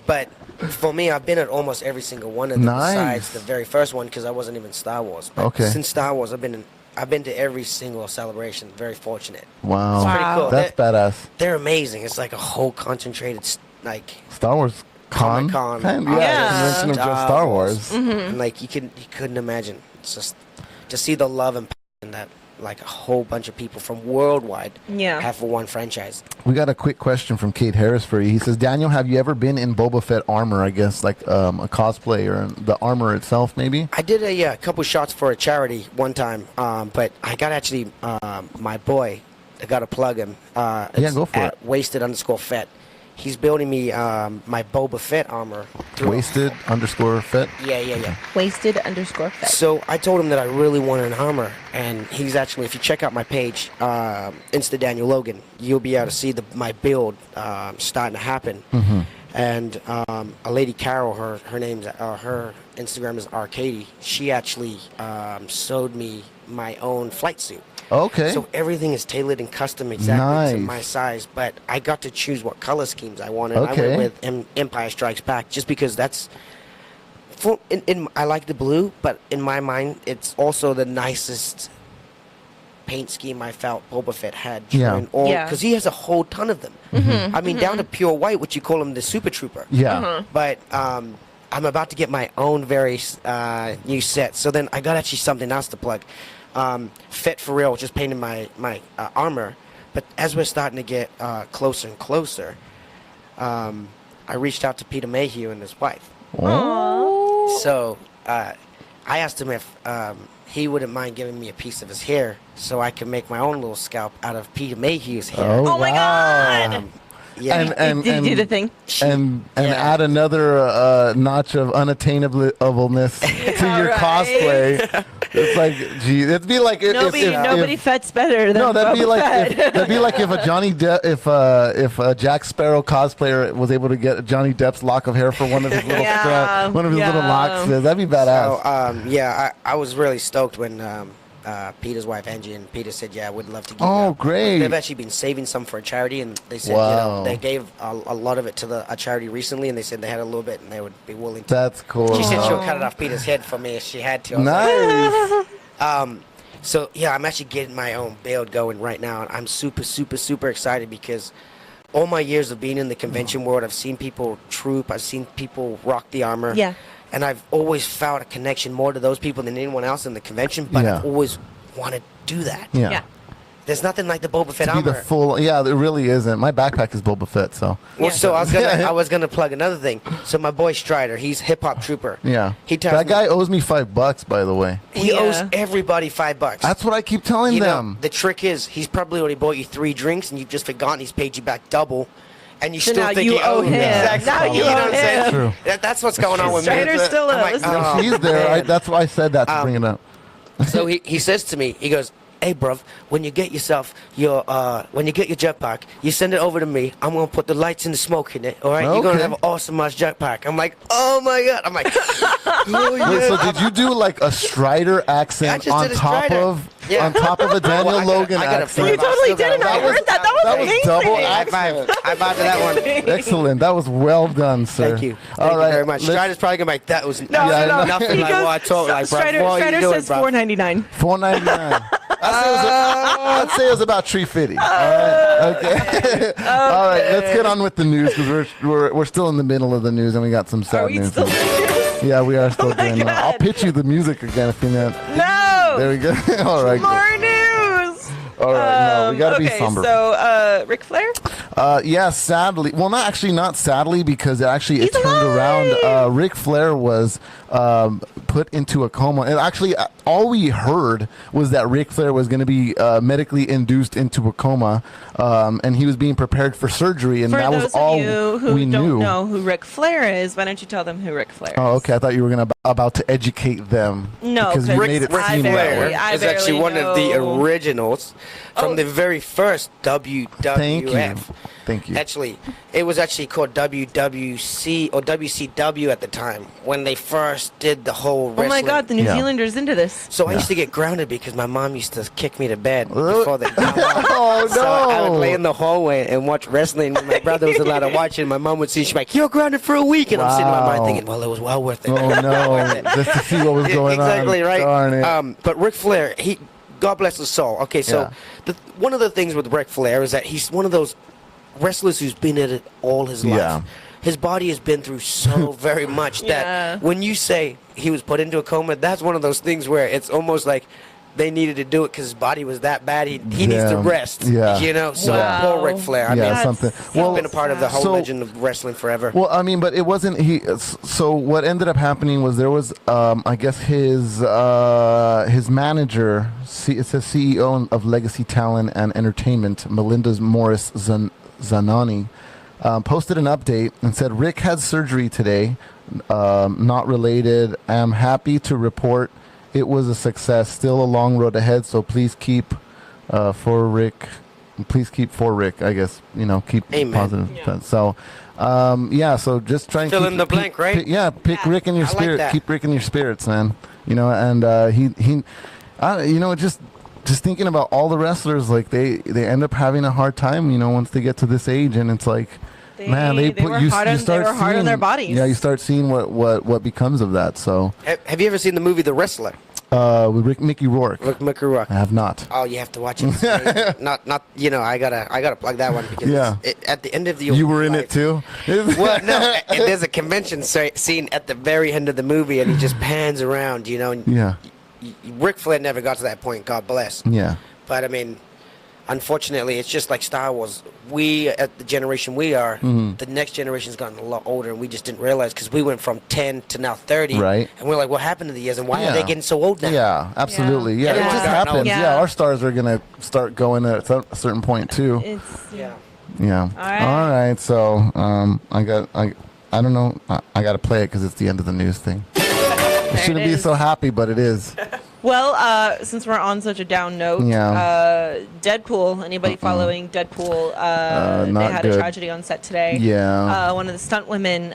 Speaker 3: But for me, I've been at almost every single one of them besides the very first one because I wasn't even Star Wars. But since Star Wars, I've been to every single celebration. Very fortunate.
Speaker 1: Wow.
Speaker 3: It's pretty cool.
Speaker 1: That's badass.
Speaker 3: They're amazing. It's like a whole concentrated, like...
Speaker 1: Star Wars Con.
Speaker 3: Comic-Con.
Speaker 1: Yeah. Mention of just Star Wars.
Speaker 3: And like you couldn't imagine. It's just to see the love and passion that like a whole bunch of people from worldwide have for one franchise.
Speaker 1: We got a quick question from Kate Harris for you. He says, Daniel, have you ever been in Boba Fett armor? I guess like a cosplay or the armor itself, maybe.
Speaker 3: I did a couple shots for a charity one time, but I got actually my boy. I got to plug him.
Speaker 1: Go for it.
Speaker 3: Wasted_Fett. He's building me my Boba Fett armor.
Speaker 1: Wasted_Fett?
Speaker 3: Yeah.
Speaker 2: Wasted_Fett.
Speaker 3: So I told him that I really wanted an armor, and he's actually, if you check out my page, Insta Daniel Logan, you'll be able to see my build starting to happen. And a lady Carol, her Instagram is Arcady. She actually sewed me my own flight suit.
Speaker 1: Okay.
Speaker 3: So everything is tailored and custom exactly to my size, but I got to choose what color schemes I wanted.
Speaker 1: Okay.
Speaker 3: I went with Empire Strikes Back just because that's... I like the blue, but in my mind, it's also the nicest paint scheme I felt Boba Fett had. Because he has a whole ton of them. I mean, down to pure white, which you call him the Super Trooper.
Speaker 1: Yeah.
Speaker 3: But I'm about to get my own very new set. So then I got actually something else to plug. Fett for real, just painted my armor. But as we're starting to get closer and closer, I reached out to Peter Mayhew and his wife.
Speaker 1: Oh.
Speaker 3: So I asked him if he wouldn't mind giving me a piece of his hair so I could make my own little scalp out of Peter Mayhew's hair.
Speaker 2: Oh my God!
Speaker 3: Yeah.
Speaker 2: And did you do the thing?
Speaker 1: And add another notch of unattainableness to your cosplay. It's like, gee, it'd be like
Speaker 2: nobody Fett's better than
Speaker 1: that'd be
Speaker 2: Boba
Speaker 1: like
Speaker 2: Fett.
Speaker 1: that'd be like if a Johnny Depp, if a Jack Sparrow cosplayer was able to get Johnny Depp's lock of hair for one of his little little locks. That'd be badass.
Speaker 3: So I was really stoked when Peter's wife Angie and Peter said, "Yeah, I would love to give."
Speaker 1: Oh, great!
Speaker 3: They've actually been saving some for a charity, and they said, they gave a lot of it to a charity recently, and they said they had a little bit, and they would be willing to.
Speaker 1: That's cool.
Speaker 3: She said she'll cut it off Peter's head for me if she had to.
Speaker 1: Nice.
Speaker 3: So yeah, I'm actually getting my own build going right now, and I'm super, super, super excited because all my years of being in the convention world, I've seen people troop, I've seen people rock the armor.
Speaker 2: Yeah.
Speaker 3: And I've always felt a connection more to those people than anyone else in the convention, but I've always wanted to do that.
Speaker 1: Yeah.
Speaker 3: There's nothing like the Boba Fett
Speaker 1: to be
Speaker 3: armor.
Speaker 1: the full, there really isn't. My backpack is Boba Fett, so.
Speaker 3: Well, so I was gonna plug another thing. So my boy Strider, he's hip hop trooper.
Speaker 1: Yeah.
Speaker 3: That
Speaker 1: guy owes me $5, by the way.
Speaker 3: He owes everybody $5.
Speaker 1: That's what I keep telling them.
Speaker 3: The trick is he's probably already bought you 3 drinks and you've just forgotten he's paid you back double. And you still think you owe him. Exactly.
Speaker 2: Now you owe him.
Speaker 1: True.
Speaker 3: That's what's going on with me.
Speaker 2: Strider still owes.
Speaker 1: No, he's there. That's why I said that to bring it up.
Speaker 3: So he says to me, he goes, "Hey, bruv, when you get yourself your jetpack, you send it over to me. I'm gonna put the lights and the smoke in it. All right, you're gonna have an awesome ass jetpack." I'm like, "Oh my God!" I'm like, "Oh yeah."
Speaker 1: Wait, so did you do like a Strider accent on top of a Daniel Logan accent?
Speaker 2: You totally did, and I heard that. That was amazing.
Speaker 1: Double
Speaker 3: accent. High five to that one.
Speaker 1: Excellent. That was well done, sir.
Speaker 3: Thank you. Thank you very much. Strider's probably gonna be like, "That was nothing like what I told." Like,
Speaker 2: Strider says $4.99.
Speaker 1: $4.99. I'd say it was about $3.50. All right. Okay. All right. Let's get on with the news because we're still in the middle of the news and we got some sad news.
Speaker 2: Still
Speaker 1: yeah, we are still doing that. I'll pitch you the music again if you know.
Speaker 2: No.
Speaker 1: There we go. All right.
Speaker 2: More news.
Speaker 1: All right. No, we got to be somber.
Speaker 2: So, Ric Flair?
Speaker 1: Yeah, sadly. Well, not sadly, because actually it
Speaker 2: He's
Speaker 1: turned
Speaker 2: alive!
Speaker 1: around. Ric Flair was put into a coma. And actually, all we heard was that Ric Flair was going to be medically induced into a coma, and he was being prepared for surgery, and
Speaker 2: For
Speaker 1: that
Speaker 2: those
Speaker 1: was all
Speaker 2: of you who
Speaker 1: we
Speaker 2: don't
Speaker 1: knew.
Speaker 2: know who Ric Flair is, why don't you tell them who Ric Flair is?
Speaker 1: Oh, okay. I thought you were about to educate them.
Speaker 2: No,
Speaker 1: because you made it
Speaker 3: Ric
Speaker 1: seem that
Speaker 3: Flair
Speaker 1: way.
Speaker 2: I
Speaker 3: is actually
Speaker 2: barely
Speaker 3: one of the
Speaker 2: know.
Speaker 3: originals from the very first WWF.
Speaker 1: Thank you. Thank you.
Speaker 3: Actually, it was actually called WWC or WCW at the time when they first did the whole
Speaker 2: Oh
Speaker 3: wrestling.
Speaker 2: my God, the New
Speaker 1: Yeah.
Speaker 2: Zealanders into this.
Speaker 3: So I used to get grounded because my mom used to kick me to bed
Speaker 1: Oh.
Speaker 3: before they got on.
Speaker 1: Oh,
Speaker 3: So I would
Speaker 1: no.
Speaker 3: lay in the hallway and watch wrestling. And my brother was allowed to watch it. And my mom would see, she's like, "You're grounded for a week." And I'm sitting in my mind
Speaker 1: Wow.
Speaker 3: thinking, well, it was well worth it.
Speaker 1: Oh no! Just to see what was going on.
Speaker 3: Exactly right.
Speaker 1: Darn it.
Speaker 3: But Ric Flair, God bless his soul. Okay, so one of the things with Ric Flair is that he's one of those wrestlers who's been at it all his life.
Speaker 1: Yeah.
Speaker 3: His body has been through so very much
Speaker 2: Yeah.
Speaker 3: that when you say he was put into a coma, that's one of those things where it's almost like they needed to do it because his body was that bad. He needs to
Speaker 1: Yeah.
Speaker 3: rest.
Speaker 1: Yeah.
Speaker 3: You know, so
Speaker 2: Wow.
Speaker 3: poor Ric Flair. I
Speaker 1: Yeah,
Speaker 3: mean,
Speaker 2: That's
Speaker 1: something.
Speaker 3: he's
Speaker 1: Well,
Speaker 3: been a part of the whole
Speaker 1: so-
Speaker 3: legend of wrestling forever.
Speaker 1: Well, I mean, but it wasn't he. So what ended up happening was there was, I guess his manager. It says CEO of Legacy Talent and Entertainment, Melinda Morris Zanani, posted an update and said Rick had surgery today. Not related. I'm happy to report it was a success. Still a long road ahead. So please keep for Rick. Please keep for Rick. I guess keep
Speaker 3: Amen.
Speaker 1: positive.
Speaker 2: Yeah.
Speaker 1: So. So just try and
Speaker 3: Fill
Speaker 1: keep,
Speaker 3: in the blank, right?
Speaker 1: pick
Speaker 2: Yeah.
Speaker 1: Rick in your
Speaker 3: I like
Speaker 1: spirit.
Speaker 3: that.
Speaker 1: Keep Rick in your spirits, man. And just thinking about all the wrestlers, like they end up having a hard time, once they get to this age, and it's like, man,
Speaker 2: They were hard on- they were hard on their bodies.
Speaker 1: Yeah, you start seeing what becomes of that. So,
Speaker 3: Have you ever seen the movie The Wrestler?
Speaker 1: with Mickey Rourke,
Speaker 3: With Mickey Rourke.
Speaker 1: I have not.
Speaker 3: Oh, you have to watch it. It's amazing. not. I gotta plug that one because
Speaker 1: Yeah.
Speaker 3: at the end of the
Speaker 1: You were in
Speaker 3: life-
Speaker 1: it too.
Speaker 3: Well, no. And there's a convention scene at the very end of the movie, and he just pans around. And
Speaker 1: Yeah,
Speaker 3: Ric Flair never got to that point. God bless.
Speaker 1: yeah,
Speaker 3: But I mean, unfortunately, it's just like Star Wars. We, at the generation we are,
Speaker 1: Mm-hmm.
Speaker 3: the next generation's gotten a lot older, and we just didn't realize because we went from 10 to now 30.
Speaker 1: Right.
Speaker 3: And we're like, what happened to the years, and why
Speaker 1: Yeah.
Speaker 3: are they getting so old now?
Speaker 1: yeah, absolutely. Yeah,
Speaker 3: Yeah.
Speaker 1: it just
Speaker 3: Yeah.
Speaker 1: happens.
Speaker 2: Yeah.
Speaker 1: Yeah, our stars are gonna start going at a certain point too.
Speaker 2: It's
Speaker 3: Yeah.
Speaker 1: Yeah.
Speaker 2: right.
Speaker 1: All right. So, I don't know. I got to play it because it's the end of the news thing. I shouldn't be
Speaker 2: is.
Speaker 1: so happy, but it is.
Speaker 2: Well, since we're on such a down note,
Speaker 1: Yeah.
Speaker 2: Deadpool. Anybody following Deadpool? They
Speaker 1: not
Speaker 2: had
Speaker 1: good.
Speaker 2: a tragedy on set today.
Speaker 1: Yeah.
Speaker 2: One of the stunt women,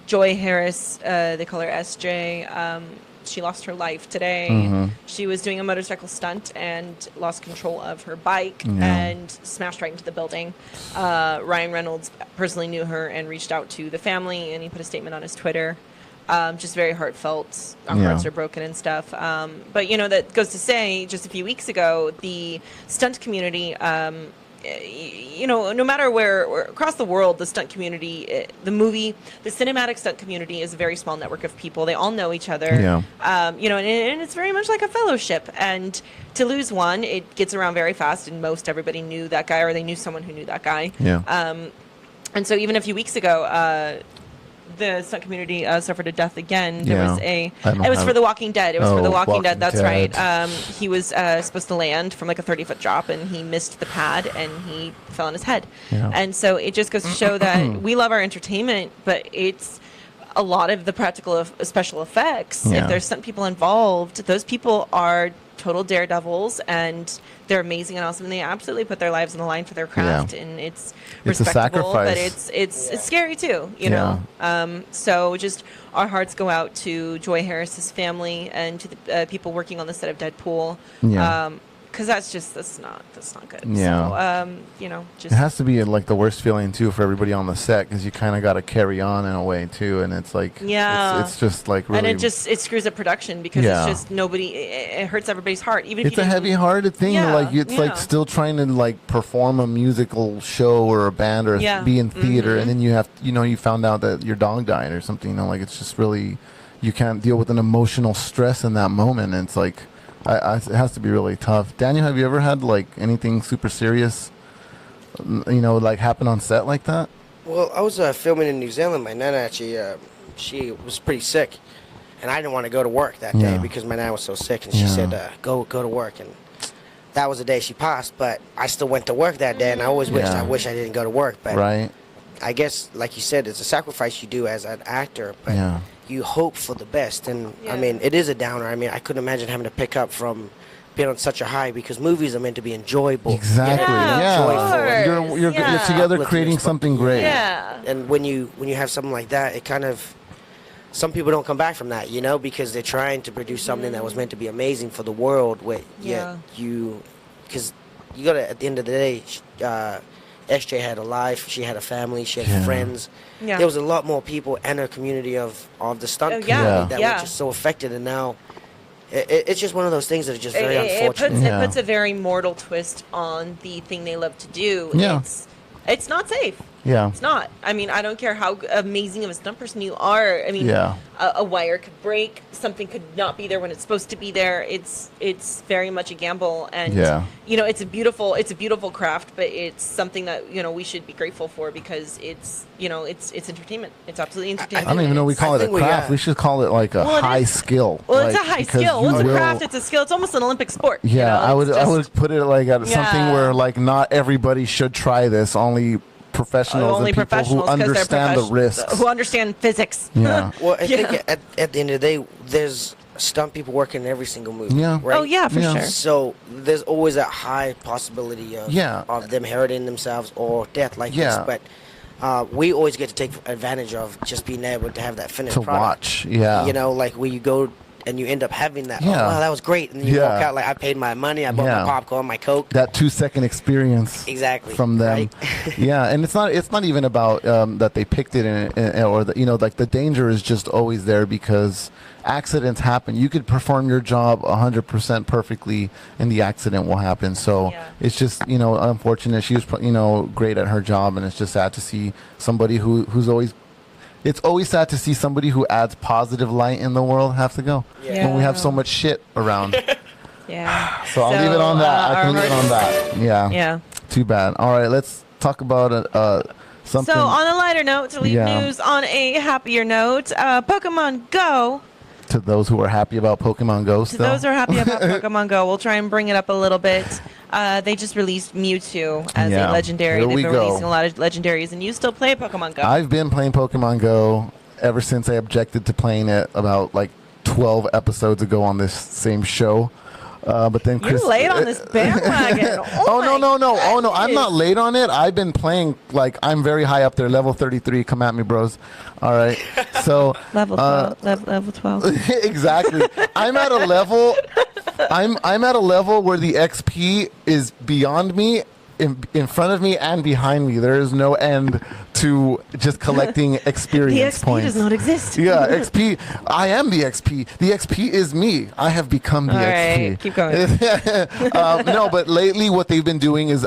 Speaker 2: Joy Harris, they call her SJ. She lost her life today.
Speaker 1: Mm-hmm.
Speaker 2: She was doing a motorcycle stunt and lost control of her bike
Speaker 1: Yeah.
Speaker 2: and smashed right into the building. Ryan Reynolds personally knew her and reached out to the family, and he put a statement on his Twitter. Just very heartfelt. Our
Speaker 1: Yeah.
Speaker 2: hearts are broken and stuff. But that goes to say, just a few weeks ago, the stunt community, no matter where across the world, the stunt community, the cinematic stunt community is a very small network of people. They all know each other.
Speaker 1: Yeah.
Speaker 2: And it's very much like a fellowship. And to lose one, it gets around very fast. And everybody knew that guy, or they knew someone who knew that guy.
Speaker 1: Yeah.
Speaker 2: And so even a few weeks ago, the stunt community suffered a death again. There
Speaker 1: Yeah.
Speaker 2: was
Speaker 1: I don't
Speaker 2: it was
Speaker 1: have
Speaker 2: for
Speaker 1: it.
Speaker 2: The Walking Dead. It was for
Speaker 1: Oh,
Speaker 2: The Walking
Speaker 1: Walking
Speaker 2: Dead. That's
Speaker 1: Dead.
Speaker 2: right. He was supposed to land from like a 30-foot drop, and he missed the pad, and he fell on his head.
Speaker 1: Yeah.
Speaker 2: And so it just goes to show that we love our entertainment, but it's a lot of the practical special effects.
Speaker 1: Yeah.
Speaker 2: If there's stunt people involved, those people are total daredevils, and they're amazing and awesome, and they absolutely put their lives on the line for their craft.
Speaker 1: Yeah.
Speaker 2: And it's
Speaker 1: It's a
Speaker 2: respectable, but
Speaker 1: sacrifice.
Speaker 2: it's scary too, know. So just our hearts go out to Joy Harris's family and to the people working on the set of Deadpool.
Speaker 1: Yeah.
Speaker 2: Because that's not good.
Speaker 1: Yeah.
Speaker 2: So
Speaker 1: It
Speaker 2: just
Speaker 1: has to be like the worst feeling too for everybody on the set because you kind of got to carry on in a way too, and it's like
Speaker 2: Yeah.
Speaker 1: it's just like really.
Speaker 2: and it screws up production because
Speaker 1: Yeah.
Speaker 2: it's just nobody. It hurts everybody's heart. Even if
Speaker 1: It's
Speaker 2: you
Speaker 1: a
Speaker 2: didn't-
Speaker 1: heavy-hearted thing.
Speaker 2: Yeah,
Speaker 1: Like it's
Speaker 2: yeah.
Speaker 1: like still trying to like perform a musical show or a band or
Speaker 2: Yeah.
Speaker 1: be in theater,
Speaker 2: Mhm.
Speaker 1: and then you have you found out that your dog died or something. Like it's just really you can't deal with an emotional stress in that moment. And it's like it has to be really tough. Daniel, have you ever had like anything super serious like happen on set like that?
Speaker 3: Well, I was filming in New Zealand. My nana actually, she was pretty sick, and I didn't want to go to work that day because my nana was so sick, and she said, "Go to work." And that was the day she passed. But I still went to work that day, and I always I wish I didn't go to work. But I guess, like you said, it's a sacrifice you do as an actor, but you hope for the best. And I mean, it is a downer. I mean, I couldn't imagine having to pick up from being on such a high, because movies are meant to be enjoyable.
Speaker 1: Exactly. You're together creating something great.
Speaker 2: Yeah.
Speaker 3: And when you have something like that, it kind of, some people don't come back from that, because they're trying to produce something that was meant to be amazing for the world. Because you got to, at the end of the day, SJ had a life, she had a family, she had friends. Yeah. There was a lot more people in her community of the stunt community that were just so affected, and now it's just one of those things that are just very unfortunate.
Speaker 2: It puts a very mortal twist on the thing they love to do.
Speaker 1: Yeah.
Speaker 2: It's not safe.
Speaker 1: Yeah.
Speaker 2: It's not. I mean, I don't care how amazing of a stunt person you are. I mean, a wire could break. Something could not be there when it's supposed to be there. It's very much a gamble, and it's a beautiful craft, but it's something that we should be grateful for, because it's entertainment. It's absolutely entertainment.
Speaker 1: I don't even know we call it a craft. We should call it like a high skill.
Speaker 2: Well, it's a high skill. Well, it's a craft. It's a skill. It's almost an Olympic sport.
Speaker 1: Yeah, I would put it like at something where like not everybody should try this. Only professionals and people who understand the risks,
Speaker 2: who understand physics.
Speaker 1: Yeah.
Speaker 3: Well, I think at the end of the day, there's stunt people working in every single movie.
Speaker 1: Yeah.
Speaker 3: Right?
Speaker 2: Oh yeah, for sure.
Speaker 3: So there's always that high possibility of them hurting themselves or death like this. But we always get to take advantage of just being able to have that finished product.
Speaker 1: Watch. Yeah.
Speaker 3: Like where you go and you end up having that. Oh, wow, that was great. And you walk out like, I paid my money, I bought my popcorn, my Coke.
Speaker 1: That 2-second experience.
Speaker 3: Exactly.
Speaker 1: From them.
Speaker 3: Right?
Speaker 1: And it's not even about that they picked it or like the danger is just always there, because accidents happen. You could perform your job 100% perfectly and the accident will happen. So it's just, unfortunate. She was, great at her job, and it's just sad to see somebody who's always. It's always sad to see somebody who adds positive light in the world have to go when we have so much shit around. So I'll leave it on that. I can leave it on that. Yeah. Too bad. All right, let's talk about something.
Speaker 2: So on a lighter note, to leave news on a happier note, Pokemon Go.
Speaker 1: To those who are happy about Pokemon Go still.
Speaker 2: To those who are happy about Pokemon Go, we'll try and bring it up a little bit. They just released Mewtwo as a legendary. They've been releasing a lot of legendaries, and you still play Pokemon Go.
Speaker 1: I've been playing Pokemon Go ever since I objected to playing it about like 12 episodes ago on this same show. But then Chris,
Speaker 2: you're late on this bandwagon.
Speaker 1: Oh no! I'm not late on it. I've been playing, like, I'm very high up there, level 33. Come at me, bros. All right. So
Speaker 2: level 12. Level 12.
Speaker 1: Exactly. I'm at a level. I'm at a level where the XP is beyond me, in front of me and behind me. There is no end to just collecting experience points.
Speaker 2: The XP does not exist.
Speaker 1: Yeah, XP. I am the XP. The XP is me. I have become the XP.
Speaker 2: Right, keep going.
Speaker 1: No, but lately what they've been doing is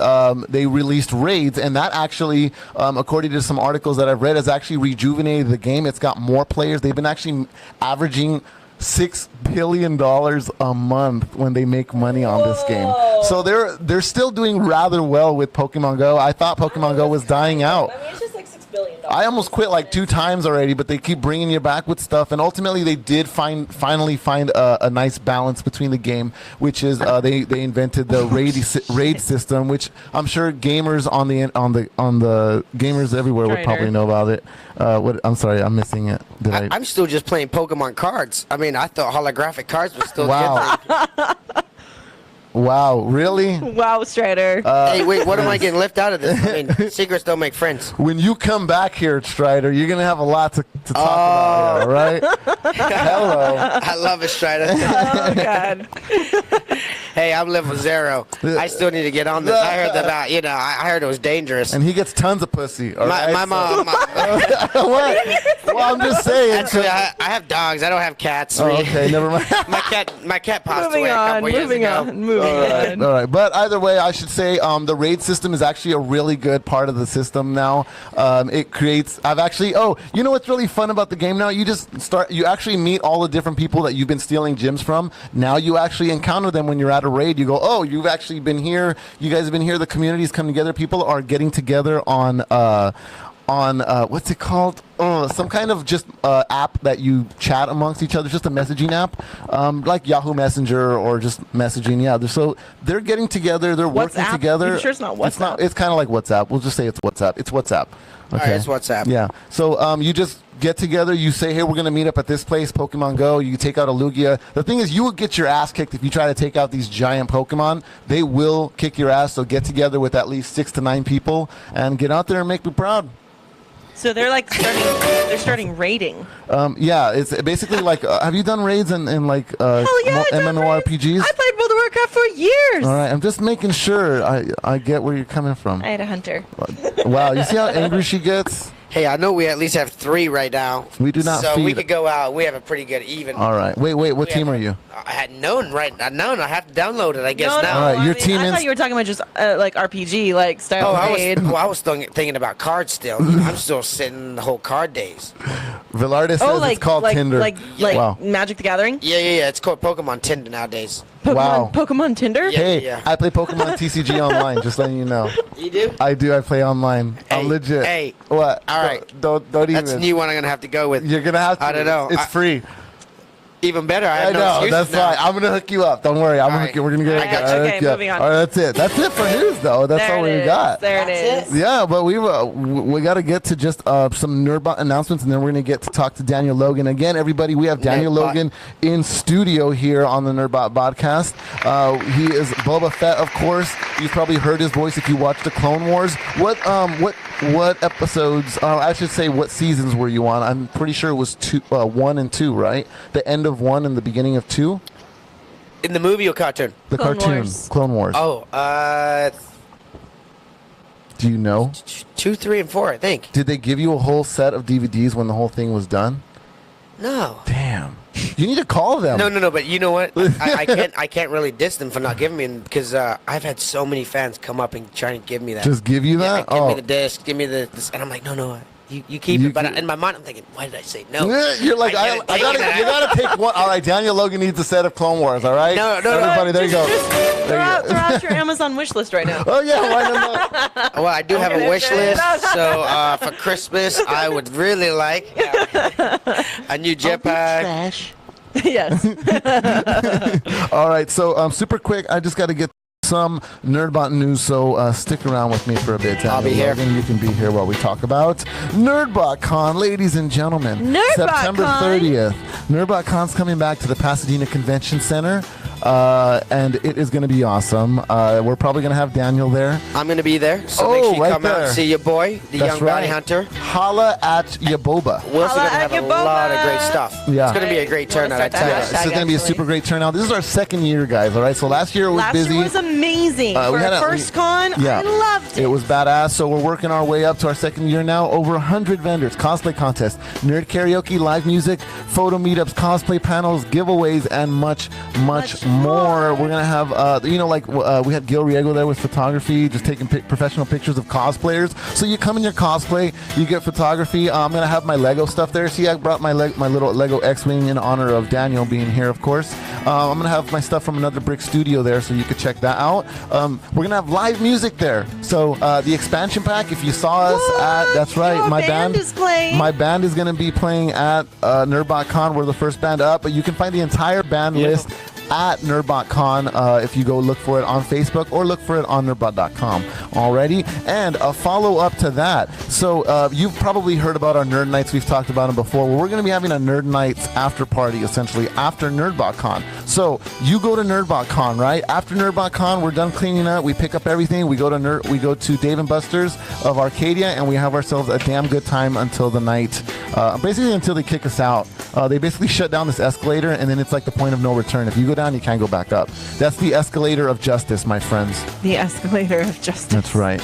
Speaker 1: they released raids, and that actually, according to some articles that I've read, has actually rejuvenated the game. It's got more players. They've been actually averaging $6 billion a month when they make money on this game. So they're still doing rather well with Pokemon Go. I thought Pokemon Go was dying out.
Speaker 2: I mean, it's just like $6 billion.
Speaker 1: I almost quit like 2 times already, but they keep bringing you back with stuff. And ultimately, they did finally find a nice balance between the game, which is they invented the raid system, which I'm sure gamers on the gamers everywhere would probably know about it. I'm sorry, I'm missing it.
Speaker 3: I'm still just playing Pokemon cards. I mean, I thought holographic cards were still
Speaker 1: good. Wow, really?
Speaker 2: Wow, Strider.
Speaker 3: Hey, wait, what am I getting left out of this? I mean, secrets don't make friends.
Speaker 1: When you come back here, Strider, you're going to have a lot to talk about here, right? Hello.
Speaker 3: I love it, Strider.
Speaker 2: Oh, God.
Speaker 3: Hey, I'm level 0. I still need to get on this. I heard about, I heard it was dangerous.
Speaker 1: And he gets tons of pussy.
Speaker 3: My mom.
Speaker 1: What? Well, I'm just saying.
Speaker 3: Actually, I have dogs. I don't have cats.
Speaker 1: Oh, okay, never mind.
Speaker 3: My cat passed away a couple years ago.
Speaker 2: man.
Speaker 1: All right. But either way, I should say the raid system is actually a really good part of the system now. It creates. You know what's really fun about the game now? You actually meet all the different people that you've been stealing gems from. Now you actually encounter them when you're at a raid. You go, oh, you've actually been here. You guys have been here. The community's come together. People are getting together on what's it called? Some kind of just app that you chat amongst each other, just a messaging app, like Yahoo Messenger or just messaging. Yeah, so they're getting together. They're working together.
Speaker 2: You sure it's not WhatsApp?
Speaker 1: It's kind of like WhatsApp. We'll just say it's WhatsApp. It's WhatsApp. Okay.
Speaker 3: All right, it's WhatsApp.
Speaker 1: Yeah. So you just get together. You say, hey, we're going to meet up at this place, Pokemon Go. You take out a Lugia. The thing is, you will get your ass kicked if you try to take out these giant Pokemon. They will kick your ass. So get together with at least 6 to 9 people and get out there and make me proud.
Speaker 2: So they're like starting raiding.
Speaker 1: Yeah, it's basically like, have you done raids in like MMORPGs?
Speaker 2: I played World of Warcraft for years.
Speaker 1: All right, I'm just making sure I get where you're coming from.
Speaker 2: I had a hunter.
Speaker 1: Wow, you see how angry she gets?
Speaker 3: Hey, I know we at least have 3 right now.
Speaker 1: We do not
Speaker 3: So
Speaker 1: feed.
Speaker 3: we could go out. We have a pretty good even.
Speaker 1: All right. Wait. What team are you?
Speaker 3: I had known, right? I have to download it, I guess,
Speaker 2: No,
Speaker 3: now.
Speaker 1: All right, your team
Speaker 2: I
Speaker 1: is-
Speaker 2: thought you were talking about just like RPG, like style
Speaker 3: Oh,
Speaker 2: raid.
Speaker 3: I was thinking about cards still. I'm still sitting the whole card days.
Speaker 1: Villarda says it's called Tinder.
Speaker 2: Like
Speaker 1: Wow.
Speaker 2: Magic the Gathering?
Speaker 3: Yeah. It's called Pokemon Tinder nowadays.
Speaker 1: Wow.
Speaker 2: Pokemon Tinder?
Speaker 3: Yeah.
Speaker 1: Hey, I play Pokemon TCG online, just letting you know.
Speaker 3: You do?
Speaker 1: I do. I play online. I'm
Speaker 3: Hey,
Speaker 1: legit.
Speaker 3: hey.
Speaker 1: What?
Speaker 3: All right.
Speaker 1: Don't even.
Speaker 3: That's a new one I'm going to have to go with.
Speaker 1: You're going to have to.
Speaker 3: I don't know.
Speaker 1: It's free.
Speaker 3: Even better. I
Speaker 1: I
Speaker 3: have no
Speaker 1: know.
Speaker 3: excuses
Speaker 1: That's
Speaker 3: now.
Speaker 1: fine. I'm going to hook you up. Don't worry. I'm
Speaker 3: All
Speaker 1: gonna
Speaker 3: right.
Speaker 1: We're going to get
Speaker 3: I got you.
Speaker 2: Okay, moving on.
Speaker 1: All right, that's it. That's it for news, though. That's
Speaker 2: There
Speaker 1: all
Speaker 2: it
Speaker 1: we
Speaker 2: is.
Speaker 1: got.
Speaker 2: There
Speaker 3: That's
Speaker 2: it is.
Speaker 1: Yeah, but we got to get to just some Nerdbot announcements, and then we're going to get to talk to Daniel Logan. Again, everybody, we have Daniel
Speaker 3: Nerdbot.
Speaker 1: Logan in studio here on the Nerdbot podcast. He is Boba Fett, of course. You've probably heard his voice if you watched the Clone Wars. What episodes, I should say, what seasons were you on? I'm pretty sure it was 1 and 2, right? The end of 1 and the beginning of 2?
Speaker 3: In the movie or cartoon?
Speaker 1: The
Speaker 2: Clone
Speaker 1: cartoon,
Speaker 2: Wars.
Speaker 1: Clone Wars.
Speaker 3: Oh,
Speaker 1: Do you know?
Speaker 3: 2, 3, and 4, I think.
Speaker 1: Did they give you a whole set of DVDs when the whole thing was done?
Speaker 3: No.
Speaker 1: Damn. You need to call them.
Speaker 3: No. But you know what? I can't really diss them for not giving me because I've had so many fans come up and try to give me that.
Speaker 1: Just give you
Speaker 3: Yeah,
Speaker 1: that?
Speaker 3: give me the disc, give me this, and I'm like, no. You keep
Speaker 1: You
Speaker 3: it. But
Speaker 1: keep-
Speaker 3: in my mind, I'm thinking, why did I say no?
Speaker 1: You're like,
Speaker 3: I
Speaker 1: you gotta take one. All right, Daniel Logan needs a set of Clone Wars. All right,
Speaker 3: No.
Speaker 1: everybody, there you go.
Speaker 2: Just throw out your Amazon wish list right now.
Speaker 1: Oh yeah, why not?
Speaker 3: Well, I do have a wish list. So for Christmas, I would really like a new jetpack.
Speaker 2: Yes.
Speaker 1: All right, so super quick, I just got to get some Nerdbot news, so stick around with me for a bit. Daniel
Speaker 3: I'll be here.
Speaker 1: Logan. You can be here while we talk about NerdbotCon, ladies and gentlemen.
Speaker 2: NerdbotCon.
Speaker 1: September 30th. NerdbotCon's coming back to the Pasadena Convention Center, and it is going to be awesome. We're probably going to have Daniel there.
Speaker 3: I'm going to be there. So make sure you
Speaker 1: right
Speaker 3: come out
Speaker 1: there.
Speaker 3: and see your boy, the
Speaker 1: That's
Speaker 3: young bounty
Speaker 1: right.
Speaker 3: hunter.
Speaker 1: Holla at ya Boba.
Speaker 3: We're also
Speaker 2: Holla
Speaker 3: going to
Speaker 2: at
Speaker 3: have a
Speaker 2: your
Speaker 3: lot of
Speaker 2: Boba.
Speaker 3: great stuff.
Speaker 1: Yeah.
Speaker 3: It's going to be a great
Speaker 2: You wanna
Speaker 3: turnout, I
Speaker 2: start
Speaker 3: tell
Speaker 2: that
Speaker 3: you.
Speaker 1: This is going to be a
Speaker 2: actually.
Speaker 1: super great turnout. This is our second year, guys. All right. So last year it was
Speaker 2: Last
Speaker 1: busy.
Speaker 2: year was amazing.
Speaker 1: We
Speaker 2: For
Speaker 1: had
Speaker 2: our first con,
Speaker 1: yeah.
Speaker 2: I loved it.
Speaker 1: It was badass. So we're working our way up to our second year now. Over 100 vendors, cosplay contests, nerd karaoke, live music, photo meetups, cosplay panels, giveaways, and much more. We're gonna have, we had Gil Riego there with photography, just taking professional pictures of cosplayers. So you come in your cosplay, you get photography. I'm gonna have my Lego stuff there. See, I brought my little Lego X-wing in honor of Daniel being here, of course. I'm gonna have my stuff from Another Brick Studio there, so you could check that out. We're gonna have live music there. So the expansion pack, if you saw us at, that's right,
Speaker 2: Your
Speaker 1: my
Speaker 2: band is playing.
Speaker 1: My band is gonna be playing at NerdbotCon. We're the first band up, but you can find the entire band list at NerdbotCon if you go look for it on Facebook or look for it on nerdbot.com already. And a follow-up to that. So you've probably heard about our Nerd Nights. We've talked about them before. Well, we're going to be having a Nerd Nights after party, essentially, after NerdbotCon. So you go to NerdbotCon, right? After NerdbotCon, we're done cleaning up. We pick up everything. We go to Dave & Buster's of Arcadia, and we have ourselves a damn good time until the night. Basically, until they kick us out. They basically shut down this escalator, and then it's like the point of no return. If you go down, you can't go back up. That's the escalator of justice, my friends.
Speaker 2: The escalator of justice.
Speaker 1: That's right.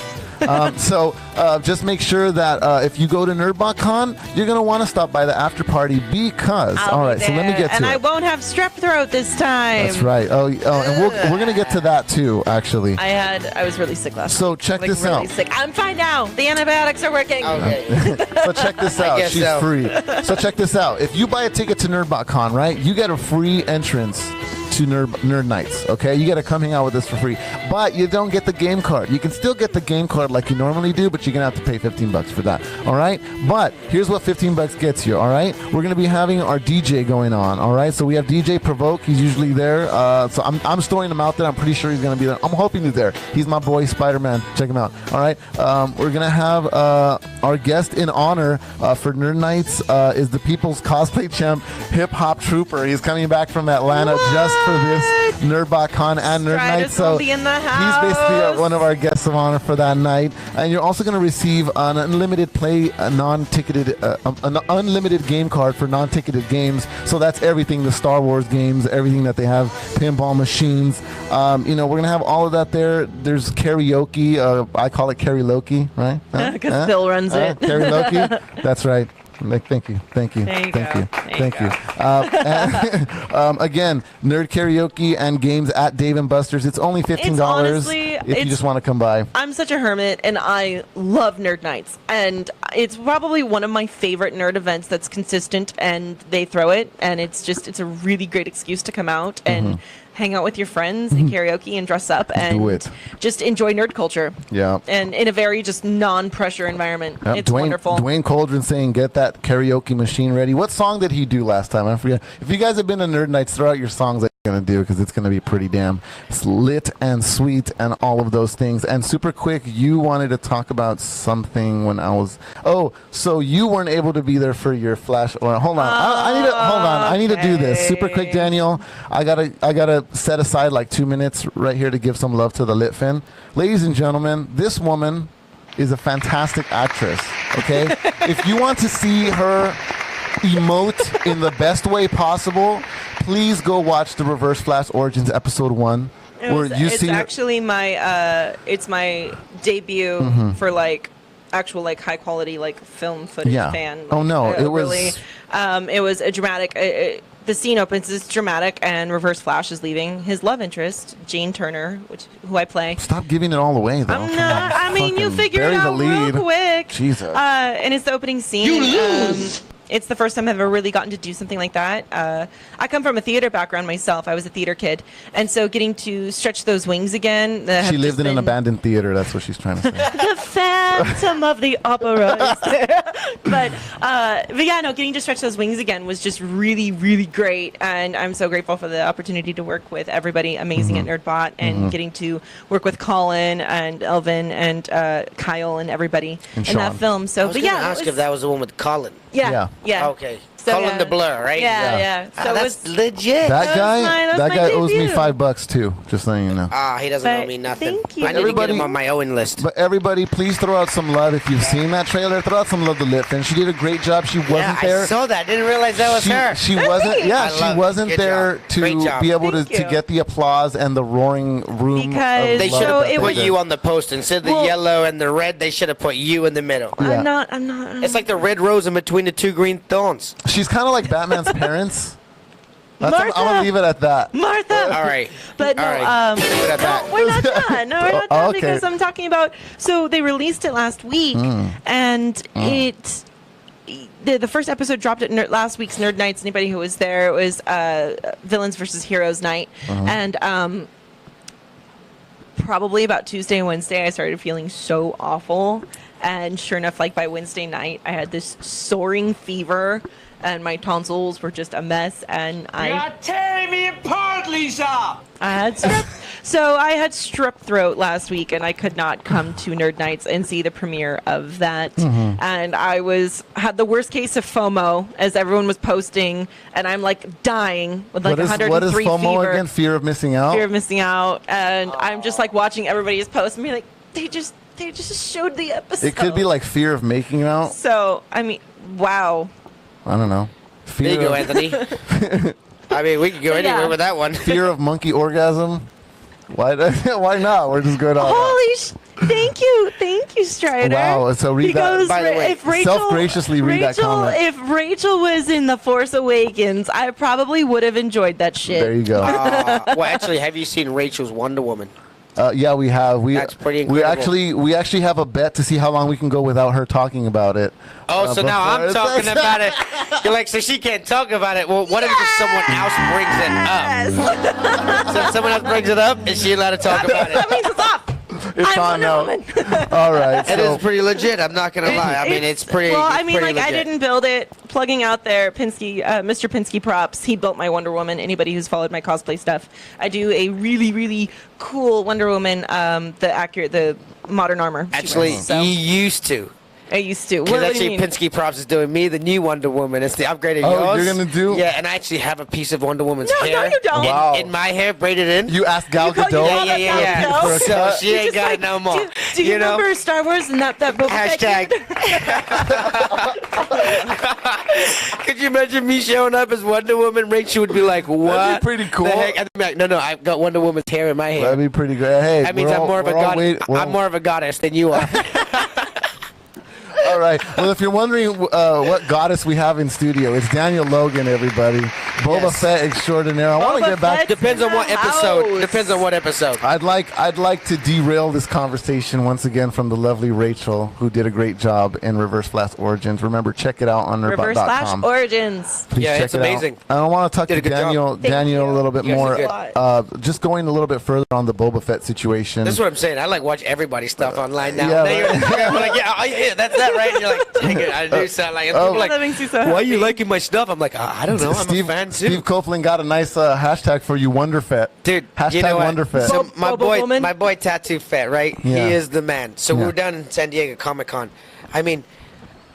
Speaker 1: So just make sure that if you go to NerdbotCon, you're going to want to stop by the after party because,
Speaker 2: I'll
Speaker 1: all
Speaker 2: be
Speaker 1: right, so let me
Speaker 2: there,
Speaker 1: get to
Speaker 2: and
Speaker 1: it.
Speaker 2: I won't have strep throat this time.
Speaker 1: That's right. Oh, and we're going to get to that too, actually.
Speaker 2: I was really sick last
Speaker 1: So
Speaker 2: week.
Speaker 1: check
Speaker 2: like,
Speaker 1: this
Speaker 2: really
Speaker 1: out.
Speaker 2: Sick. I'm fine now. The antibiotics are working.
Speaker 3: Okay.
Speaker 1: So check this out.
Speaker 3: guess
Speaker 1: She's
Speaker 3: so.
Speaker 1: free. So check this out. If you buy a ticket to NerdbotCon, right, you get a free entrance to Nerd Nights, okay? You got to come hang out with us for free. But you don't get the game card. You can still get the game card like you normally do, but you're going to have to pay $15 for that, all right? But here's what $15 gets you, all right? We're going to be having our DJ going on, all right? So we have DJ Provoke. He's usually there. So I'm throwing him out there. I'm pretty sure he's going to be there. I'm hoping he's there. He's my boy, Spider-Man. Check him out, all right? We're going to have our guest in honor for Nerd Nights is the People's Cosplay Champ, Hip Hop Trooper. He's coming back from Atlanta just for this NerdbotCon and Nerd Night.
Speaker 2: Stratus
Speaker 1: So
Speaker 2: will be in the
Speaker 1: he's
Speaker 2: house.
Speaker 1: basically one of our guests of honor for that night. And you're also going to receive an unlimited play, an unlimited game card for non-ticketed games. So that's everything, the Star Wars games, everything that they have, pinball machines. We're going to have all of that there. There's karaoke. I call it karaoke, right?
Speaker 2: Because Bill runs it.
Speaker 1: Karaoke. That's right. Thank you.
Speaker 2: There you go.
Speaker 1: Again, nerd karaoke and games at Dave and Buster's. It's only $15
Speaker 2: It's honestly,
Speaker 1: if you
Speaker 2: it's-
Speaker 1: just want to come by.
Speaker 2: I'm such a hermit, and I love Nerd Nights. And it's probably one of my favorite nerd events that's consistent, and they throw it. And it's a really great excuse to come out and hang out with your friends and karaoke and dress up and
Speaker 1: Do it.
Speaker 2: just enjoy nerd culture.
Speaker 1: Yeah.
Speaker 2: And in a very just non-pressure environment.
Speaker 1: Yep,
Speaker 2: It's wonderful.
Speaker 1: Dwayne Coldren saying, "Get that karaoke machine ready." What song did he do last time? I forget. If you guys have been to Nerd Nights, throw out your songs that you're gonna do because it's gonna be pretty damn lit and sweet and all of those things. And super quick, you wanted to talk about something when I was. Oh, so you weren't able to be there for your flash. Or hold on, I need to do this super quick, Daniel. I gotta set aside like 2 minutes right here to give some love to the Litfin, ladies and gentlemen. This woman is a fantastic actress, okay? If you want to see her emote in the best way possible, please go watch the Reverse Flash Origins episode 1.
Speaker 2: It's actually my it's my debut for like actual like high quality like film footage fan.
Speaker 1: Oh no, it was
Speaker 2: really it was a dramatic the scene opens, it's dramatic, and Reverse Flash is leaving his love interest, Jane Turner, who I play.
Speaker 1: Stop giving it all away, though.
Speaker 2: I'm not. I mean, you
Speaker 1: Fucking
Speaker 2: figure it
Speaker 1: bury the
Speaker 2: out real
Speaker 1: lead.
Speaker 2: quick.
Speaker 1: Jesus.
Speaker 2: And it's the opening scene.
Speaker 5: You lose.
Speaker 2: It's the first time I've ever really gotten to do something like that. I come from a theater background myself. I was a theater kid. And so getting to stretch those wings again.
Speaker 1: She lived in an abandoned theater. That's what she's trying to say.
Speaker 2: The Phantom of the Opera is there. But yeah, no, getting to stretch those wings again was just really, really great. And I'm so grateful for the opportunity to work with everybody amazing at Nerdbot and getting to work with Colin and Elvin and Kyle and everybody
Speaker 1: And
Speaker 2: in
Speaker 1: Sean.
Speaker 2: that film. So,
Speaker 3: I was
Speaker 2: but
Speaker 3: going to
Speaker 2: yeah,
Speaker 3: ask
Speaker 2: it
Speaker 3: if
Speaker 2: was-
Speaker 3: that was the one with Colin.
Speaker 2: yeah.
Speaker 3: Okay.
Speaker 2: So,
Speaker 3: Colin
Speaker 2: yeah.
Speaker 3: the Blur, right?
Speaker 2: Yeah. So it
Speaker 3: that's
Speaker 2: was,
Speaker 3: legit.
Speaker 1: That guy,
Speaker 2: that's
Speaker 1: that
Speaker 2: my
Speaker 1: guy owes me
Speaker 2: debut.
Speaker 1: $5 too. Just letting you know.
Speaker 3: He doesn't owe
Speaker 2: But
Speaker 3: me nothing.
Speaker 2: thank you.
Speaker 3: I need to get
Speaker 1: Everybody-
Speaker 3: him on my own list.
Speaker 1: But everybody, please throw out some love if you've seen that trailer. Throw out some love to Litfin. She did a great job. She wasn't
Speaker 3: Yeah,
Speaker 1: there.
Speaker 3: I saw that. Didn't realize that was her.
Speaker 1: She wasn't. Yeah,
Speaker 3: I
Speaker 1: she
Speaker 3: love it.
Speaker 1: wasn't
Speaker 3: Good
Speaker 1: there
Speaker 3: job. Great
Speaker 1: to
Speaker 3: job.
Speaker 1: be able
Speaker 2: Thank
Speaker 1: to
Speaker 2: you.
Speaker 1: get the applause and the roaring room.
Speaker 2: Because-
Speaker 1: of
Speaker 3: They
Speaker 1: love
Speaker 3: should
Speaker 2: So
Speaker 3: have
Speaker 2: it
Speaker 1: that
Speaker 3: put
Speaker 1: they did.
Speaker 3: you on the post instead of the
Speaker 2: Well-
Speaker 3: yellow and the red. They should have put you in the middle.
Speaker 1: Yeah.
Speaker 2: I'm not.
Speaker 3: It's like the red rose in between the two green thorns.
Speaker 1: She's kind of like Batman's parents. I'm
Speaker 2: Martha!
Speaker 1: gonna leave it at that.
Speaker 2: Martha.
Speaker 3: All right.
Speaker 2: But no,
Speaker 3: All right. Leave it at that.
Speaker 2: no, we're not done. No, we're not
Speaker 1: Oh,
Speaker 2: done
Speaker 1: okay.
Speaker 2: because I'm talking about. So they released it last week, and it. The first episode dropped at last week's Nerd Nights. Anybody who was there, it was Villains versus Heroes night, and probably about Tuesday and Wednesday, I started feeling so awful. And sure enough, like by Wednesday night, I had this soaring fever, and my tonsils were just a mess. And I
Speaker 5: tearing me apart, Lisa!
Speaker 2: I had I had strep throat last week, and I could not come to Nerd Nights and see the premiere of that. And I had the worst case of FOMO, as everyone was posting, and I'm like dying with like
Speaker 1: What is
Speaker 2: 103
Speaker 1: FOMO
Speaker 2: fever,
Speaker 1: again? Fear of missing out.
Speaker 2: fear of missing out, and I'm just like watching everybody's posts and be like, they just showed the episode.
Speaker 1: It could be like fear of making out.
Speaker 2: So I mean, wow.
Speaker 1: I don't know.
Speaker 3: There you
Speaker 1: Fear
Speaker 3: go,
Speaker 1: of,
Speaker 3: Anthony. I mean, we could go
Speaker 2: But yeah.
Speaker 3: anywhere with that one.
Speaker 1: fear of monkey orgasm. Why not? We're just going on.
Speaker 2: Holy Thank you, Strider.
Speaker 1: Wow, so read
Speaker 2: he
Speaker 1: that.
Speaker 2: Goes,
Speaker 3: by the way,
Speaker 2: if Rachel,
Speaker 1: self-graciously read that comment.
Speaker 2: If Rachel was in The Force Awakens, I probably would have enjoyed that shit.
Speaker 1: There you go.
Speaker 3: Well, actually, have you seen Rachel's Wonder Woman?
Speaker 1: Yeah, we have.
Speaker 3: That's pretty incredible.
Speaker 1: We actually have a bet to see how long we can go without her talking about it.
Speaker 3: Oh, so now I'm talking about it. You're like, so she can't talk about it. Well, what if just someone else brings it up? So if someone else brings it up, is she allowed to talk about it?
Speaker 2: That means it's off.
Speaker 1: It's on now. All right.
Speaker 3: It is pretty legit. I'm not gonna lie. I mean, it's pretty.
Speaker 2: Well, I mean,
Speaker 3: pretty
Speaker 2: like, I
Speaker 3: legit.
Speaker 2: didn't build it. Plugging out there, Pinsky, Mr. Pinsky props. He built my Wonder Woman. Anybody who's followed my cosplay stuff, I do a really, really cool Wonder Woman. The modern armor.
Speaker 3: Actually,
Speaker 2: wears, so.
Speaker 3: you used to.
Speaker 2: I used to.
Speaker 3: Because
Speaker 2: What do
Speaker 3: actually,
Speaker 2: you mean?
Speaker 3: Pinsky Props is doing me the new Wonder Woman. It's the upgrade of yours.
Speaker 1: Oh, you're gonna do?
Speaker 3: Yeah, and I actually have a piece of Wonder Woman's
Speaker 2: No,
Speaker 3: hair.
Speaker 2: you don't.
Speaker 1: Wow.
Speaker 3: In my hair, braided in.
Speaker 1: You asked Gal
Speaker 2: You call- you
Speaker 1: Gadot.
Speaker 2: call that
Speaker 3: Yeah.
Speaker 2: Gal Gadot?
Speaker 3: So she
Speaker 2: You
Speaker 3: ain't
Speaker 2: just
Speaker 3: got
Speaker 2: like-
Speaker 3: it no more.
Speaker 2: Do you
Speaker 3: know?
Speaker 2: remember Star Wars and that Boba Fett
Speaker 3: Hashtag.
Speaker 2: kid?
Speaker 3: Could you imagine me showing up as Wonder Woman? Rachel would be like, "What?
Speaker 1: That'd be pretty cool.
Speaker 3: The heck?" I'd be like, "No, I've got Wonder Woman's hair in my hair."
Speaker 1: That'd be pretty good. Hey,
Speaker 3: That means
Speaker 1: we're
Speaker 3: I'm
Speaker 1: all-
Speaker 3: more of a
Speaker 1: we're all
Speaker 3: god.
Speaker 1: we're
Speaker 3: I'm
Speaker 1: all-
Speaker 3: more of a goddess than you are.
Speaker 1: All right. Well, if you're wondering what goddess we have in studio, it's Daniel Logan, everybody. Boba
Speaker 3: Yes.
Speaker 1: Fett extraordinaire. I want to
Speaker 2: Boba
Speaker 1: get back.
Speaker 2: Fett.
Speaker 3: Depends on what
Speaker 2: In the
Speaker 3: episode.
Speaker 2: house.
Speaker 3: Depends on what episode.
Speaker 1: I'd like to derail this conversation once again from the lovely Rachel, who did a great job in Reverse Flash Origins. Remember, check it out on
Speaker 2: Reverse Flash
Speaker 1: NerdbotCon.
Speaker 2: Origins.
Speaker 1: Please
Speaker 3: Yeah,
Speaker 1: check
Speaker 3: it's
Speaker 1: it out.
Speaker 3: amazing.
Speaker 1: I don't want to talk
Speaker 3: Did
Speaker 1: to
Speaker 3: a good job.
Speaker 1: Daniel a little bit
Speaker 3: You guys
Speaker 1: more.
Speaker 3: did
Speaker 2: good.
Speaker 1: Just going a little bit further on the Boba Fett situation.
Speaker 3: That's what I'm saying. I like watch everybody's stuff online now.
Speaker 1: Yeah,
Speaker 3: Now you're
Speaker 1: right.
Speaker 3: I'm like, yeah, that's that, right? And you're like, dang it, I do sound like. And people are like,
Speaker 2: That makes you so
Speaker 3: why are
Speaker 2: happy.
Speaker 3: you liking my stuff? I'm like, I don't know. I'm a fan too.
Speaker 1: Steve Copeland got a nice hashtag for you, WonderFett.
Speaker 3: Dude,
Speaker 1: hashtag
Speaker 3: you know what?
Speaker 1: WonderFett.
Speaker 3: So
Speaker 2: Boba
Speaker 3: my
Speaker 2: Woman?
Speaker 3: boy Tattoo Fett, right?
Speaker 1: Yeah.
Speaker 3: He is the man. So we
Speaker 1: Yeah.
Speaker 3: were down in San Diego Comic-Con. I mean,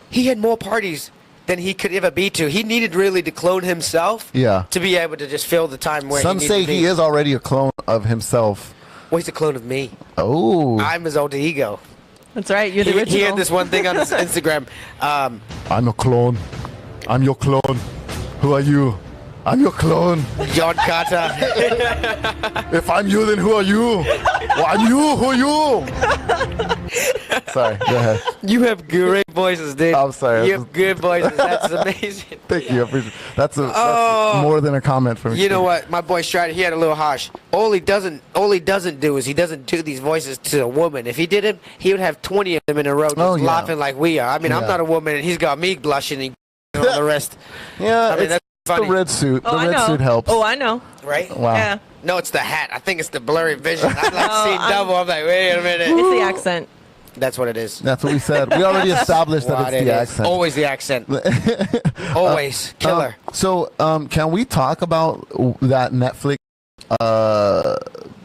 Speaker 3: he had more parties than he could ever be to. He needed really to clone himself.
Speaker 1: Yeah.
Speaker 3: To be able to just fill the time where
Speaker 1: Some
Speaker 3: he
Speaker 1: say
Speaker 3: needed to be.
Speaker 1: he is already a clone of himself.
Speaker 3: Well, he's a clone of me.
Speaker 1: Oh.
Speaker 3: I'm his alter ego.
Speaker 2: That's right. You're the original.
Speaker 3: He had this one thing on his Instagram.
Speaker 1: I'm a clone. I'm your clone. Who are you? I'm your clone.
Speaker 3: John Carter.
Speaker 1: If I'm you, then who are you? Well, I'm you. Who are you? Sorry. Go ahead.
Speaker 3: You have great voices, dude.
Speaker 1: I'm sorry.
Speaker 3: You have good voices. That's amazing.
Speaker 1: Thank you. I appreciate- That's
Speaker 3: Oh.
Speaker 1: more than a comment from
Speaker 3: You know what? My boy Strider, he had a little harsh. All he doesn't do is he doesn't do these voices to a woman. If he did it, he would have 20 of them in a row just
Speaker 1: Oh, yeah.
Speaker 3: laughing like we are. I mean, I'm
Speaker 1: Yeah.
Speaker 3: not a woman, and he's got me blushing and all the rest.
Speaker 1: Yeah,
Speaker 3: I mean,
Speaker 1: it's
Speaker 3: that's funny.
Speaker 1: the red suit.
Speaker 2: Oh,
Speaker 1: the
Speaker 2: I
Speaker 1: red
Speaker 2: know.
Speaker 1: suit helps.
Speaker 2: Oh, I know.
Speaker 3: Right?
Speaker 1: Wow.
Speaker 2: Yeah.
Speaker 3: No, it's the hat. I think it's the blurry vision. I'm like
Speaker 2: No,
Speaker 3: seeing double. I'm like, wait a minute.
Speaker 2: It's the accent.
Speaker 3: That's what it is.
Speaker 1: That's what we said. We already established that
Speaker 3: What
Speaker 1: it's
Speaker 3: it
Speaker 1: the
Speaker 3: is.
Speaker 1: accent.
Speaker 3: Always the accent. Always. Killer.
Speaker 1: Can we talk about that Netflix,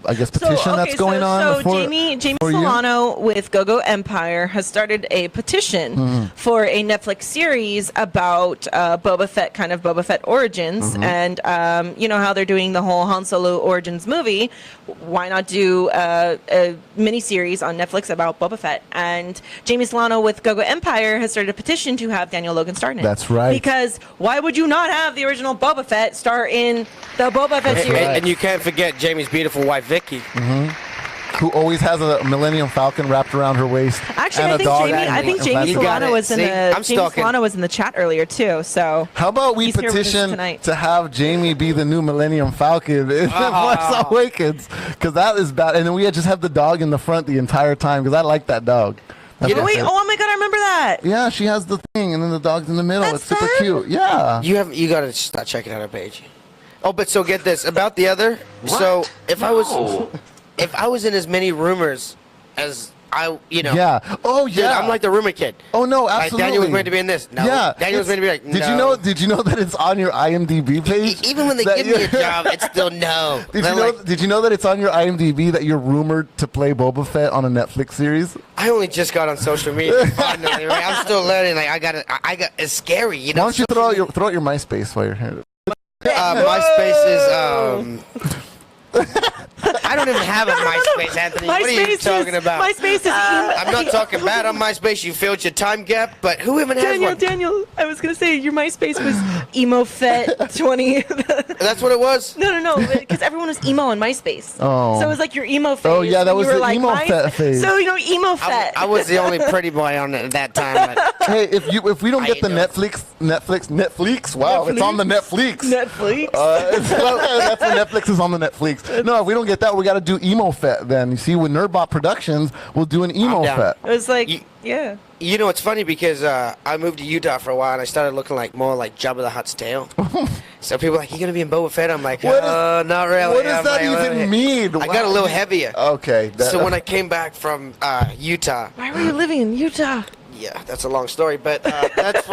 Speaker 1: I guess, petition that's going on?
Speaker 2: So
Speaker 1: for-
Speaker 2: Jamie
Speaker 1: for you?
Speaker 2: Solano with GoGo Empire has started a petition
Speaker 1: Mm-hmm.
Speaker 2: for a Netflix series about Boba Fett, kind of Boba Fett origins,
Speaker 1: Mm-hmm.
Speaker 2: and you know how they're doing the whole Han Solo origins movie. Why not do a mini series on Netflix about Boba Fett? And Jamie Solano with GoGo Empire has started a petition to have Daniel Logan star in it.
Speaker 1: That's right.
Speaker 2: Because why would you not have the original Boba Fett star in the Boba Fett series?
Speaker 1: right.
Speaker 3: And you can't forget Jamie's beautiful wife, Vicky.
Speaker 1: Who always has a Millennium Falcon wrapped around her waist.
Speaker 2: Actually,
Speaker 1: and
Speaker 2: I
Speaker 1: a
Speaker 2: think
Speaker 1: dog
Speaker 2: Jamie.
Speaker 1: and
Speaker 2: I think
Speaker 1: a
Speaker 2: Jamie
Speaker 1: flat-
Speaker 3: You got
Speaker 2: Solano
Speaker 3: it.
Speaker 2: was in
Speaker 3: See?
Speaker 2: the
Speaker 3: I'm
Speaker 2: Jamie
Speaker 3: stalking.
Speaker 2: Solano was in the chat earlier too. So
Speaker 1: How about we
Speaker 2: He's here with us
Speaker 1: petition
Speaker 2: tonight.
Speaker 1: to have Jamie be the new Millennium Falcon in Force Awakens? Because that is bad. And then we just have the dog in the front the entire time because I like that dog. That's
Speaker 2: oh
Speaker 1: my
Speaker 2: wait,
Speaker 1: favorite.
Speaker 2: oh my God, I remember that.
Speaker 1: Yeah, she has the thing, and then the dog's in the middle.
Speaker 2: That's
Speaker 1: it's super
Speaker 2: fun.
Speaker 1: cute. Yeah.
Speaker 3: You gotta start checking out our page. Oh, but so get this about the other. So if I was in as many rumors as
Speaker 1: Yeah. Oh,
Speaker 3: dude,
Speaker 1: yeah.
Speaker 3: I'm like the rumor kid.
Speaker 1: Oh no,
Speaker 3: Like
Speaker 1: absolutely.
Speaker 3: Daniel was going to be in this. No.
Speaker 1: Yeah.
Speaker 3: Daniel was going to be like, no.
Speaker 1: Did you know that it's on your IMDb page?
Speaker 3: Even when they
Speaker 1: That
Speaker 3: give me
Speaker 1: you-
Speaker 3: a job, it's still no.
Speaker 1: Did you know that it's on your IMDb that you're rumored to play Boba Fett on a Netflix series?
Speaker 3: I only just got on social media. Finally, right? I'm still learning. Like I got. It's scary, you know.
Speaker 1: Why don't you throw out your MySpace while you're here?
Speaker 3: MySpace is I don't even have a MySpace, Anthony. What are you talking about?
Speaker 2: MySpace is
Speaker 3: I'm not talking bad on MySpace. You filled your time gap, but who even has one?
Speaker 2: Daniel, I was going to say your MySpace was emo Fett 20.
Speaker 3: That's what it was?
Speaker 2: No, because everyone was emo on MySpace.
Speaker 1: Oh.
Speaker 2: So it was like your emo phase.
Speaker 1: Oh, yeah, that
Speaker 2: and
Speaker 1: was
Speaker 2: you were
Speaker 1: the
Speaker 2: like,
Speaker 1: emo Fett phase.
Speaker 2: So, emo Fett.
Speaker 3: I was the only pretty boy on it at that time. But
Speaker 1: Hey, if we don't
Speaker 3: How
Speaker 1: get
Speaker 3: you
Speaker 1: the
Speaker 3: doing?
Speaker 1: Netflix, wow, it's on the Netflix.
Speaker 2: Netflix.
Speaker 1: That's when Netflix is on the Netflix. No, if we don't get that, we got to do emo Fett. Then you see, with Nerdbot Productions, we'll do an emo
Speaker 3: I'm down.
Speaker 1: Fett.
Speaker 2: It was like,
Speaker 3: You-
Speaker 2: yeah.
Speaker 3: You know, it's funny because I moved to Utah for a while and I started looking more like Jabba the Hutt's tail. So people are like, you going to be in Boba Fett? I'm like, not really.
Speaker 1: What does
Speaker 3: I'm
Speaker 1: that
Speaker 3: like,
Speaker 1: even mean?
Speaker 3: I got a little heavier.
Speaker 1: Okay.
Speaker 3: So when I came back from Utah,
Speaker 2: Why were you living in Utah?
Speaker 3: yeah, that's a long story, but that's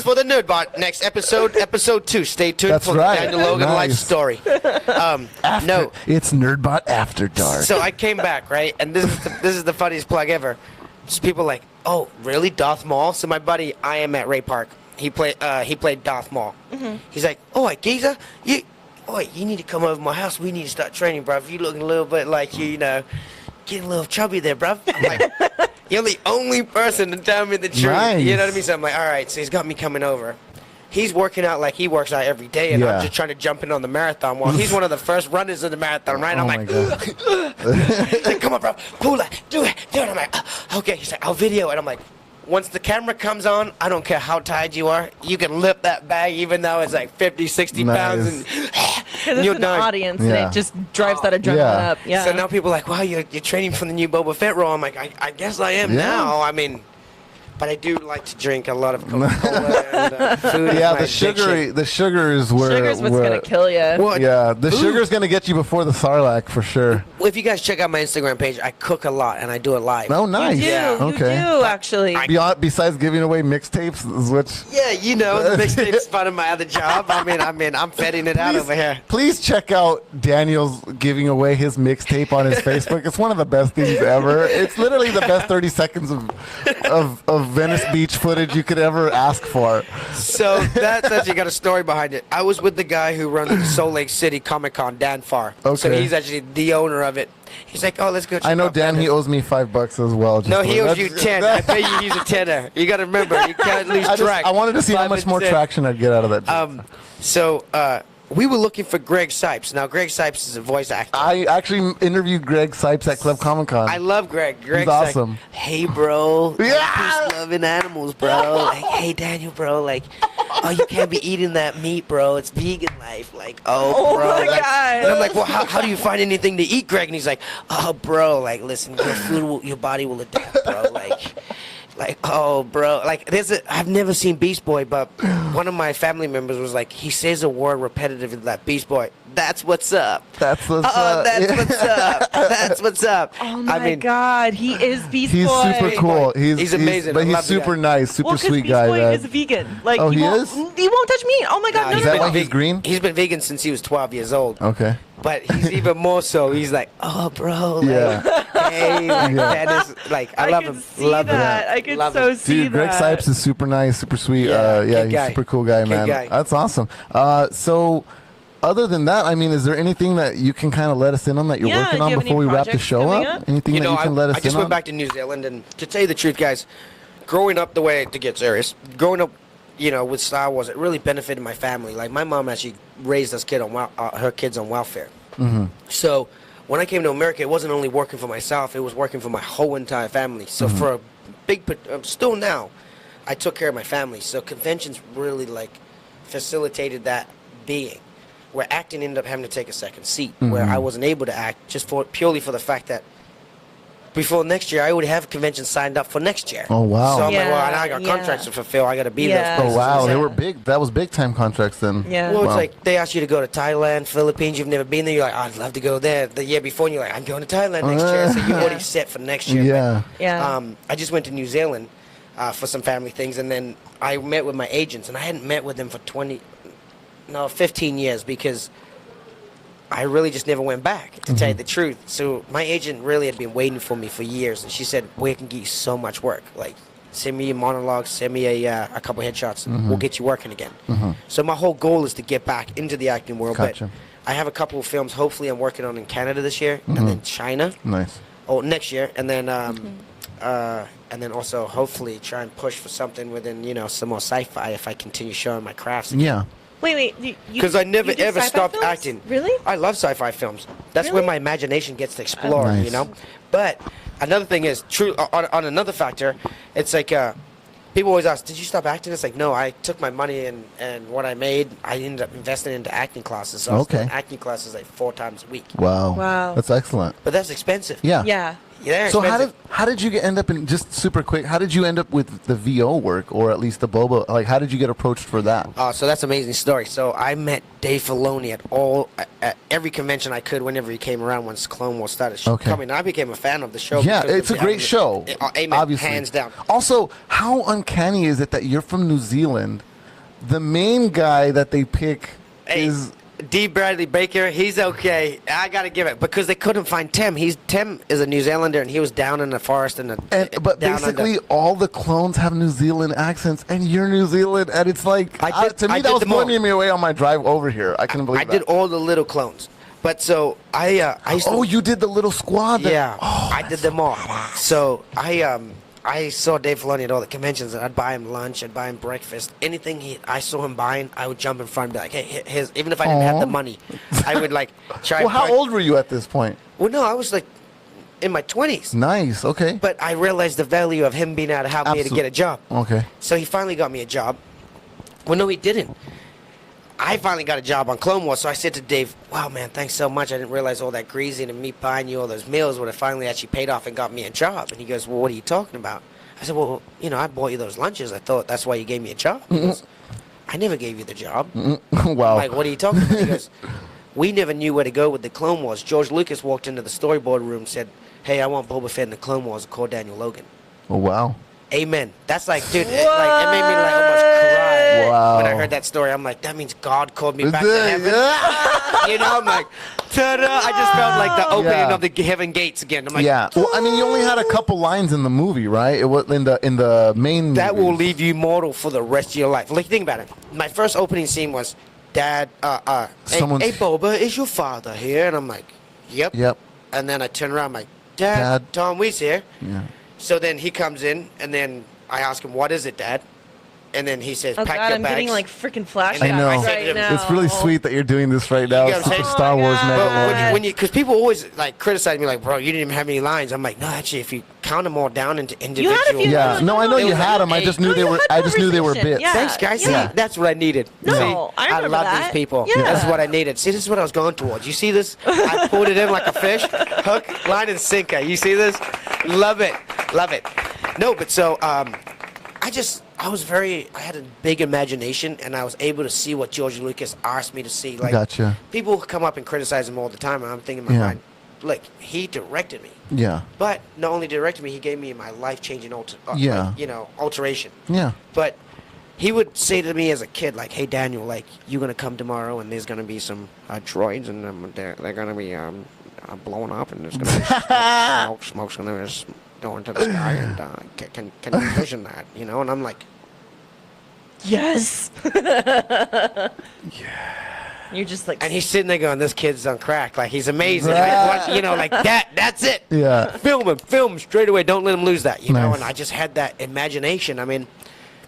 Speaker 3: for the Nerdbot next episode 2. Stay tuned
Speaker 1: That's
Speaker 3: for
Speaker 1: right.
Speaker 3: the Daniel Logan life
Speaker 1: Nice.
Speaker 3: story. No,
Speaker 1: It's Nerdbot After Dark.
Speaker 3: so I came back, right, and this is the funniest plug ever. So people are like, oh, really, Darth Maul? So my buddy, I am at Ray Park. He played Darth Maul.
Speaker 2: Mm-hmm.
Speaker 3: He's like, oh, Geezer, you need to come over to my house. We need to start training, bruv. You looking a little bit like you know, getting a little chubby there, bruv. I'm like, you're the only person to tell me the truth.
Speaker 1: Nice.
Speaker 3: You know what I mean? So I'm like, all right. So he's got me coming over. He's working out like he works out every day, and
Speaker 1: Yeah.
Speaker 3: I'm just trying to jump in on the marathon. Well, he's one of the first runners of the marathon, right?
Speaker 1: Oh
Speaker 3: I'm
Speaker 1: my
Speaker 3: like,
Speaker 1: God.
Speaker 3: he's like, come on, bro, pull it, do it. I'm like, okay. He's like, I'll video it. I'm like, once the camera comes on, I don't care how tired you are, you can lift that bag even though it's like 50, 60 pounds, and
Speaker 2: Because
Speaker 3: you're
Speaker 2: it's an
Speaker 3: done.
Speaker 2: audience,
Speaker 1: Yeah.
Speaker 2: and it just drives that adrenaline
Speaker 1: Yeah.
Speaker 2: up. Yeah.
Speaker 3: So now people are like, wow, you're training for the new Boba Fett role. I'm like, I guess I am
Speaker 1: Yeah.
Speaker 3: now. I mean, but I do like to drink a lot of Coca-Cola and food.
Speaker 1: Yeah,
Speaker 3: is my addiction.
Speaker 1: the sugars were.
Speaker 2: Sugar's what's
Speaker 1: were-
Speaker 2: going to kill you.
Speaker 3: Well,
Speaker 1: Yeah, the sugar's gonna get you before the Sarlacc for sure.
Speaker 3: Well, if you guys check out my Instagram page, I cook a lot and I do it live.
Speaker 1: Oh, nice.
Speaker 2: You do,
Speaker 3: Yeah.
Speaker 2: you
Speaker 1: Okay.
Speaker 2: do, actually.
Speaker 1: Besides giving away mixtapes, is which.
Speaker 3: Yeah, you know, the mixtape's part of my other job. I mean, I'm fetting it out over here.
Speaker 1: Please check out Daniel's giving away his mixtape on his Facebook. It's one of the best things ever. It's literally the best 30 seconds of Venice Beach footage you could ever ask for.
Speaker 3: So that's actually got a story behind it. I was with the guy who runs the Salt Lake City Comic Con, Dan Farr. So
Speaker 1: Okay.
Speaker 3: he's actually the owner of it. He's like, oh, let's go.
Speaker 1: I know
Speaker 3: check out
Speaker 1: Dan. He
Speaker 3: Venice.
Speaker 1: owes me $5 as well.
Speaker 3: No, he owes
Speaker 1: That's-
Speaker 3: you 10. I pay you use a tenner. You got to remember, you can't lose track.
Speaker 1: I wanted to see how
Speaker 3: 5
Speaker 1: much
Speaker 3: and
Speaker 1: more
Speaker 3: 10.
Speaker 1: traction I'd get out of that.
Speaker 3: So we were looking for Greg Sipes. Now, Greg Sipes is a voice actor.
Speaker 1: I actually interviewed Greg Sipes at Club Comic Con.
Speaker 3: I love Greg. Greg's
Speaker 1: awesome.
Speaker 3: like, hey, bro.
Speaker 1: Yeah.
Speaker 3: Peace, loving animals, bro. Like, hey, Daniel, bro. Like, oh, you can't be eating that meat, bro. It's vegan life. Like, oh, bro.
Speaker 2: my
Speaker 3: Like,
Speaker 2: God.
Speaker 3: and I'm like, well, how do you find anything to eat, Greg? And he's like, oh, bro. Like, listen, your food, your body will adapt, bro. Like, oh, bro. Like, I've never seen Beast Boy, but one of my family members was like, he says a word repetitive like Beast Boy. That's what's up.
Speaker 1: That's what's
Speaker 3: Oh,
Speaker 1: up.
Speaker 3: that's what's up. That's what's up.
Speaker 2: Oh my God, he is Beast
Speaker 1: He's
Speaker 2: Boy.
Speaker 1: super cool.
Speaker 3: He's amazing.
Speaker 1: But
Speaker 3: I
Speaker 1: he's
Speaker 3: love the
Speaker 1: super
Speaker 3: guy.
Speaker 1: nice, super
Speaker 2: Well, 'cause
Speaker 1: sweet
Speaker 2: Beast
Speaker 1: guy.
Speaker 2: Boy
Speaker 1: man.
Speaker 2: is vegan. Like,
Speaker 1: Oh,
Speaker 2: he
Speaker 1: he
Speaker 2: won't,
Speaker 1: is?
Speaker 2: He won't touch meat. Oh my God,
Speaker 3: Nah,
Speaker 2: no,
Speaker 1: Is
Speaker 2: no,
Speaker 1: that
Speaker 2: no.
Speaker 1: why he's green?
Speaker 3: He's been vegan since he was 12 years old.
Speaker 1: Okay.
Speaker 3: But he's even more so. He's like, oh, bro. Like,
Speaker 1: Yeah.
Speaker 3: hey, like,
Speaker 1: Yeah.
Speaker 3: that is, like, I love
Speaker 2: can
Speaker 3: him.
Speaker 2: see
Speaker 3: Love
Speaker 2: that.
Speaker 3: him.
Speaker 2: I could
Speaker 3: Love
Speaker 2: so
Speaker 3: him.
Speaker 2: see
Speaker 1: Dude, Greg
Speaker 2: that.
Speaker 1: Sipes is super nice, super sweet.
Speaker 3: Yeah,
Speaker 1: Yeah,
Speaker 3: good
Speaker 1: he's
Speaker 3: guy.
Speaker 1: a super cool guy,
Speaker 3: Good
Speaker 1: man.
Speaker 3: guy.
Speaker 1: That's awesome. So, other than that, I mean, is there anything that you can kind of let us in on that you're
Speaker 2: Yeah,
Speaker 1: working
Speaker 2: do
Speaker 1: on
Speaker 2: you have
Speaker 1: before we
Speaker 2: any
Speaker 1: wrap the
Speaker 2: projects
Speaker 1: show
Speaker 2: coming
Speaker 1: up?
Speaker 2: up?
Speaker 1: Anything
Speaker 3: You
Speaker 1: that
Speaker 3: know,
Speaker 1: you can let us
Speaker 3: I just
Speaker 1: in
Speaker 3: went
Speaker 1: on?
Speaker 3: back to New Zealand, and to tell you the truth, guys, growing up the way, to get serious, growing up, you know, with Star Wars, it really benefited my family. Like, my mom actually raised her kids on welfare.
Speaker 1: Mm-hmm.
Speaker 3: So when I came to America, it wasn't only working for myself, it was working for my whole entire family. So
Speaker 1: Mm-hmm.
Speaker 3: for a big, still now, I took care of my family. So conventions really, like, facilitated that being, where acting ended up having to take a second seat, where
Speaker 1: Mm-hmm.
Speaker 3: I wasn't able to act just purely for the fact that before next year, I would have conventions signed up for next year.
Speaker 1: Oh, wow.
Speaker 3: So I'm like,
Speaker 2: Yeah,
Speaker 3: well, now I got
Speaker 2: yeah.
Speaker 3: contracts to fulfill. I got to be
Speaker 2: Yeah.
Speaker 3: there.
Speaker 1: Oh, wow. They
Speaker 2: Yeah.
Speaker 1: were big. That was big time contracts then.
Speaker 2: Yeah.
Speaker 3: Well, it's
Speaker 1: Wow.
Speaker 3: like they ask you to go to Thailand, Philippines. You've never been there. You're like, I'd love to go there. The year before, and you're like, I'm going to Thailand next year. So you're already set for next year.
Speaker 1: Yeah.
Speaker 2: Yeah.
Speaker 3: I just went to New Zealand for some family things, and then I met with my agents, and I hadn't met with them for 15 years because I really just never went back, to tell you the truth. So my agent really had been waiting for me for years, and she said, we can get you so much work. Like, send me your monologues, send me a couple headshots, and we'll get you working again. So my whole goal is to get back into the acting world.
Speaker 1: Gotcha.
Speaker 3: But I have a couple of films. Hopefully, I'm working on in Canada this year, and then China.
Speaker 1: Nice.
Speaker 3: Oh, next year, and then also hopefully try and push for something within some more sci-fi if I continue showing my crafts.
Speaker 1: Yeah.
Speaker 2: Wait.
Speaker 3: Because I never
Speaker 2: you do
Speaker 3: ever
Speaker 2: sci-fi
Speaker 3: stopped
Speaker 2: films?
Speaker 3: acting.
Speaker 2: Really?
Speaker 3: I love sci-fi films. That's
Speaker 2: Really?
Speaker 3: where my imagination gets to explore.
Speaker 1: Nice.
Speaker 3: But another thing is true on another factor. It's like people always ask, "Did you stop acting?" It's like, no, I took my money and what I made, I ended up investing into acting classes. So I was doing acting classes like 4 times a week.
Speaker 1: Wow. That's excellent.
Speaker 3: But that's expensive.
Speaker 1: Yeah.
Speaker 2: Yeah.
Speaker 3: Yeah.
Speaker 1: So
Speaker 3: expensive.
Speaker 1: how did you end up in, just super quick, how did you end up with the VO work, or at least the Boba? Like, how did you get approached for that?
Speaker 3: So that's an amazing story. So I met Dave Filoni at every convention I could whenever he came around once Clone Wars started coming. I became a fan of the show.
Speaker 1: Yeah,
Speaker 3: because
Speaker 1: it's a great show.
Speaker 3: Amen.
Speaker 1: Obviously.
Speaker 3: Hands down.
Speaker 1: Also, how uncanny is it that you're from New Zealand? The main guy that they pick is...
Speaker 3: D. Bradley Baker, he's okay. I gotta give it because they couldn't find Tim. Tim is a New Zealander and he was down in the forest
Speaker 1: but basically all the clones have New Zealand accents, and you're New Zealand, and it's like to me that was blowing me away on my drive over here. I couldn't believe that.
Speaker 3: I did all the little clones, but so I used to,
Speaker 1: you did the little squad.
Speaker 3: I did them all. So I saw Dave Filoni at all the conventions, and I'd buy him lunch, I'd buy him breakfast, anything I saw him buying, I would jump in front and be like, hey, here's, even if I didn't have the money, I would like try.
Speaker 1: Well, how old were you at this point?
Speaker 3: Well, no, I was like in my 20s.
Speaker 1: Nice, okay.
Speaker 3: But I realized the value of him being able to help me to get a job.
Speaker 1: Okay.
Speaker 3: So he finally got me a job. Well, no, he didn't. I finally got a job on Clone Wars, so I said to Dave, wow, man, thanks so much. I didn't realize all that greasing and me buying you all those meals would have finally actually paid off and got me a job. And he goes, well, what are you talking about? I said, well, I bought you those lunches. I thought that's why you gave me a job. He goes, I never gave you the job.
Speaker 1: Wow.
Speaker 3: I'm like, what are you talking about? He goes, we never knew where to go with the Clone Wars. George Lucas walked into the storyboard room and said, hey, I want Boba Fett in the Clone Wars. Call Daniel Logan.
Speaker 1: Oh, wow.
Speaker 3: Amen. That's like, dude, it made me like almost cry
Speaker 1: Wow.
Speaker 3: when I heard that story. I'm like, that means God called me back to heaven. I'm like, ta-da! I just felt like the opening of the heaven gates again. I'm like,
Speaker 1: Well, I mean, you only had a couple lines in the movie, right? It was in the main.
Speaker 3: That
Speaker 1: movies.
Speaker 3: will leave you mortal for the rest of your life. Like, think about it. My first opening scene was, Dad, hey, Boba, is your father here? And I'm like, yep. And then I turn around, I'm like, Dad. Tom Wee's here.
Speaker 1: Yeah.
Speaker 3: So then he comes in, and then I ask him, what is it, Dad? And then he says,
Speaker 2: oh
Speaker 3: pack
Speaker 2: God,
Speaker 3: your
Speaker 2: I'm
Speaker 3: bags.
Speaker 2: getting like freaking flashbacks
Speaker 1: I know.
Speaker 2: right now.
Speaker 1: It's really sweet that you're doing this right now.
Speaker 3: You know what I'm
Speaker 1: Super
Speaker 3: saying?
Speaker 1: Star Wars
Speaker 2: God.
Speaker 1: Mandalorian.
Speaker 3: When because people always like criticize me, like, bro, you didn't even have any lines. I'm like, no, actually, if you count them all down into individual.
Speaker 2: You had a few.
Speaker 1: Yeah, no, I know you had them. I just knew they were. I just knew they were bits.
Speaker 2: Yeah.
Speaker 3: Thanks, guys.
Speaker 2: Yeah.
Speaker 3: See, that's what I needed.
Speaker 2: No,
Speaker 3: See,
Speaker 2: I remember
Speaker 3: love
Speaker 2: that.
Speaker 3: these people.
Speaker 2: Yeah.
Speaker 3: This is what I needed. See, this is what I was going towards. You see this? I pulled it in like a fish. Hook, line, and sinker. You see this? Love it. Love it. No, but so I had a big imagination, and I was able to see what George Lucas asked me to see. Like,
Speaker 1: Gotcha.
Speaker 3: People come up and criticize him all the time, and I'm thinking in my mind, look, he directed me.
Speaker 1: Yeah.
Speaker 3: But not only directed me, he gave me my life-changing alteration.
Speaker 1: Yeah.
Speaker 3: But he would say to me as a kid, like, hey, Daniel, like, you're going to come tomorrow, and there's going to be some droids, and they're going to be blowing up, and there's going to be smoke's going to be going to the sky, and can you envision that, And I'm like,
Speaker 2: yes. Yeah. You're just like,
Speaker 3: and he's sitting there going, this kid's on crack, like, he's amazing, like that's it.
Speaker 1: Yeah.
Speaker 3: Film him straight away, don't let him lose that,
Speaker 1: Nice.
Speaker 3: And I just had that imagination. I mean,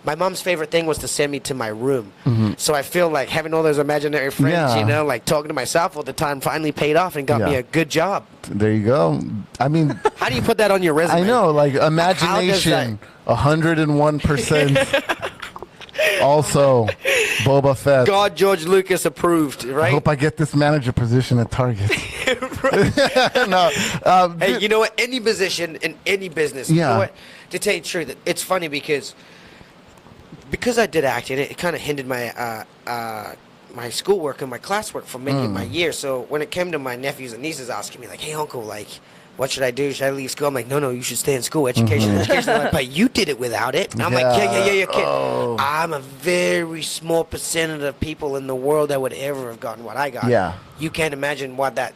Speaker 3: my mom's favorite thing was to send me to my room. Mm-hmm. So I feel like having all those imaginary friends, like talking to myself all the time finally paid off and got me a good job.
Speaker 1: There you go. I mean,
Speaker 3: how do you put that on your resume?
Speaker 1: I know, like imagination, 101%. Also, Boba Fett.
Speaker 3: God, George Lucas approved, right?
Speaker 1: I hope I get this manager position at Target. No,
Speaker 3: hey, you know what? Any position in any business. You know what? To tell you the truth, it's funny because I did acting, it kind of hindered my my schoolwork and my classwork for many of my years. So when it came to my nephews and nieces asking me, like, hey, uncle, like, what should I do? Should I leave school? I'm like, no, you should stay in school. Education. They're like, but you did it without it. And I'm like, yeah, kid. Oh. I'm a very small percentage of people in the world that would ever have gotten what I got.
Speaker 1: Yeah.
Speaker 3: You can't imagine what that,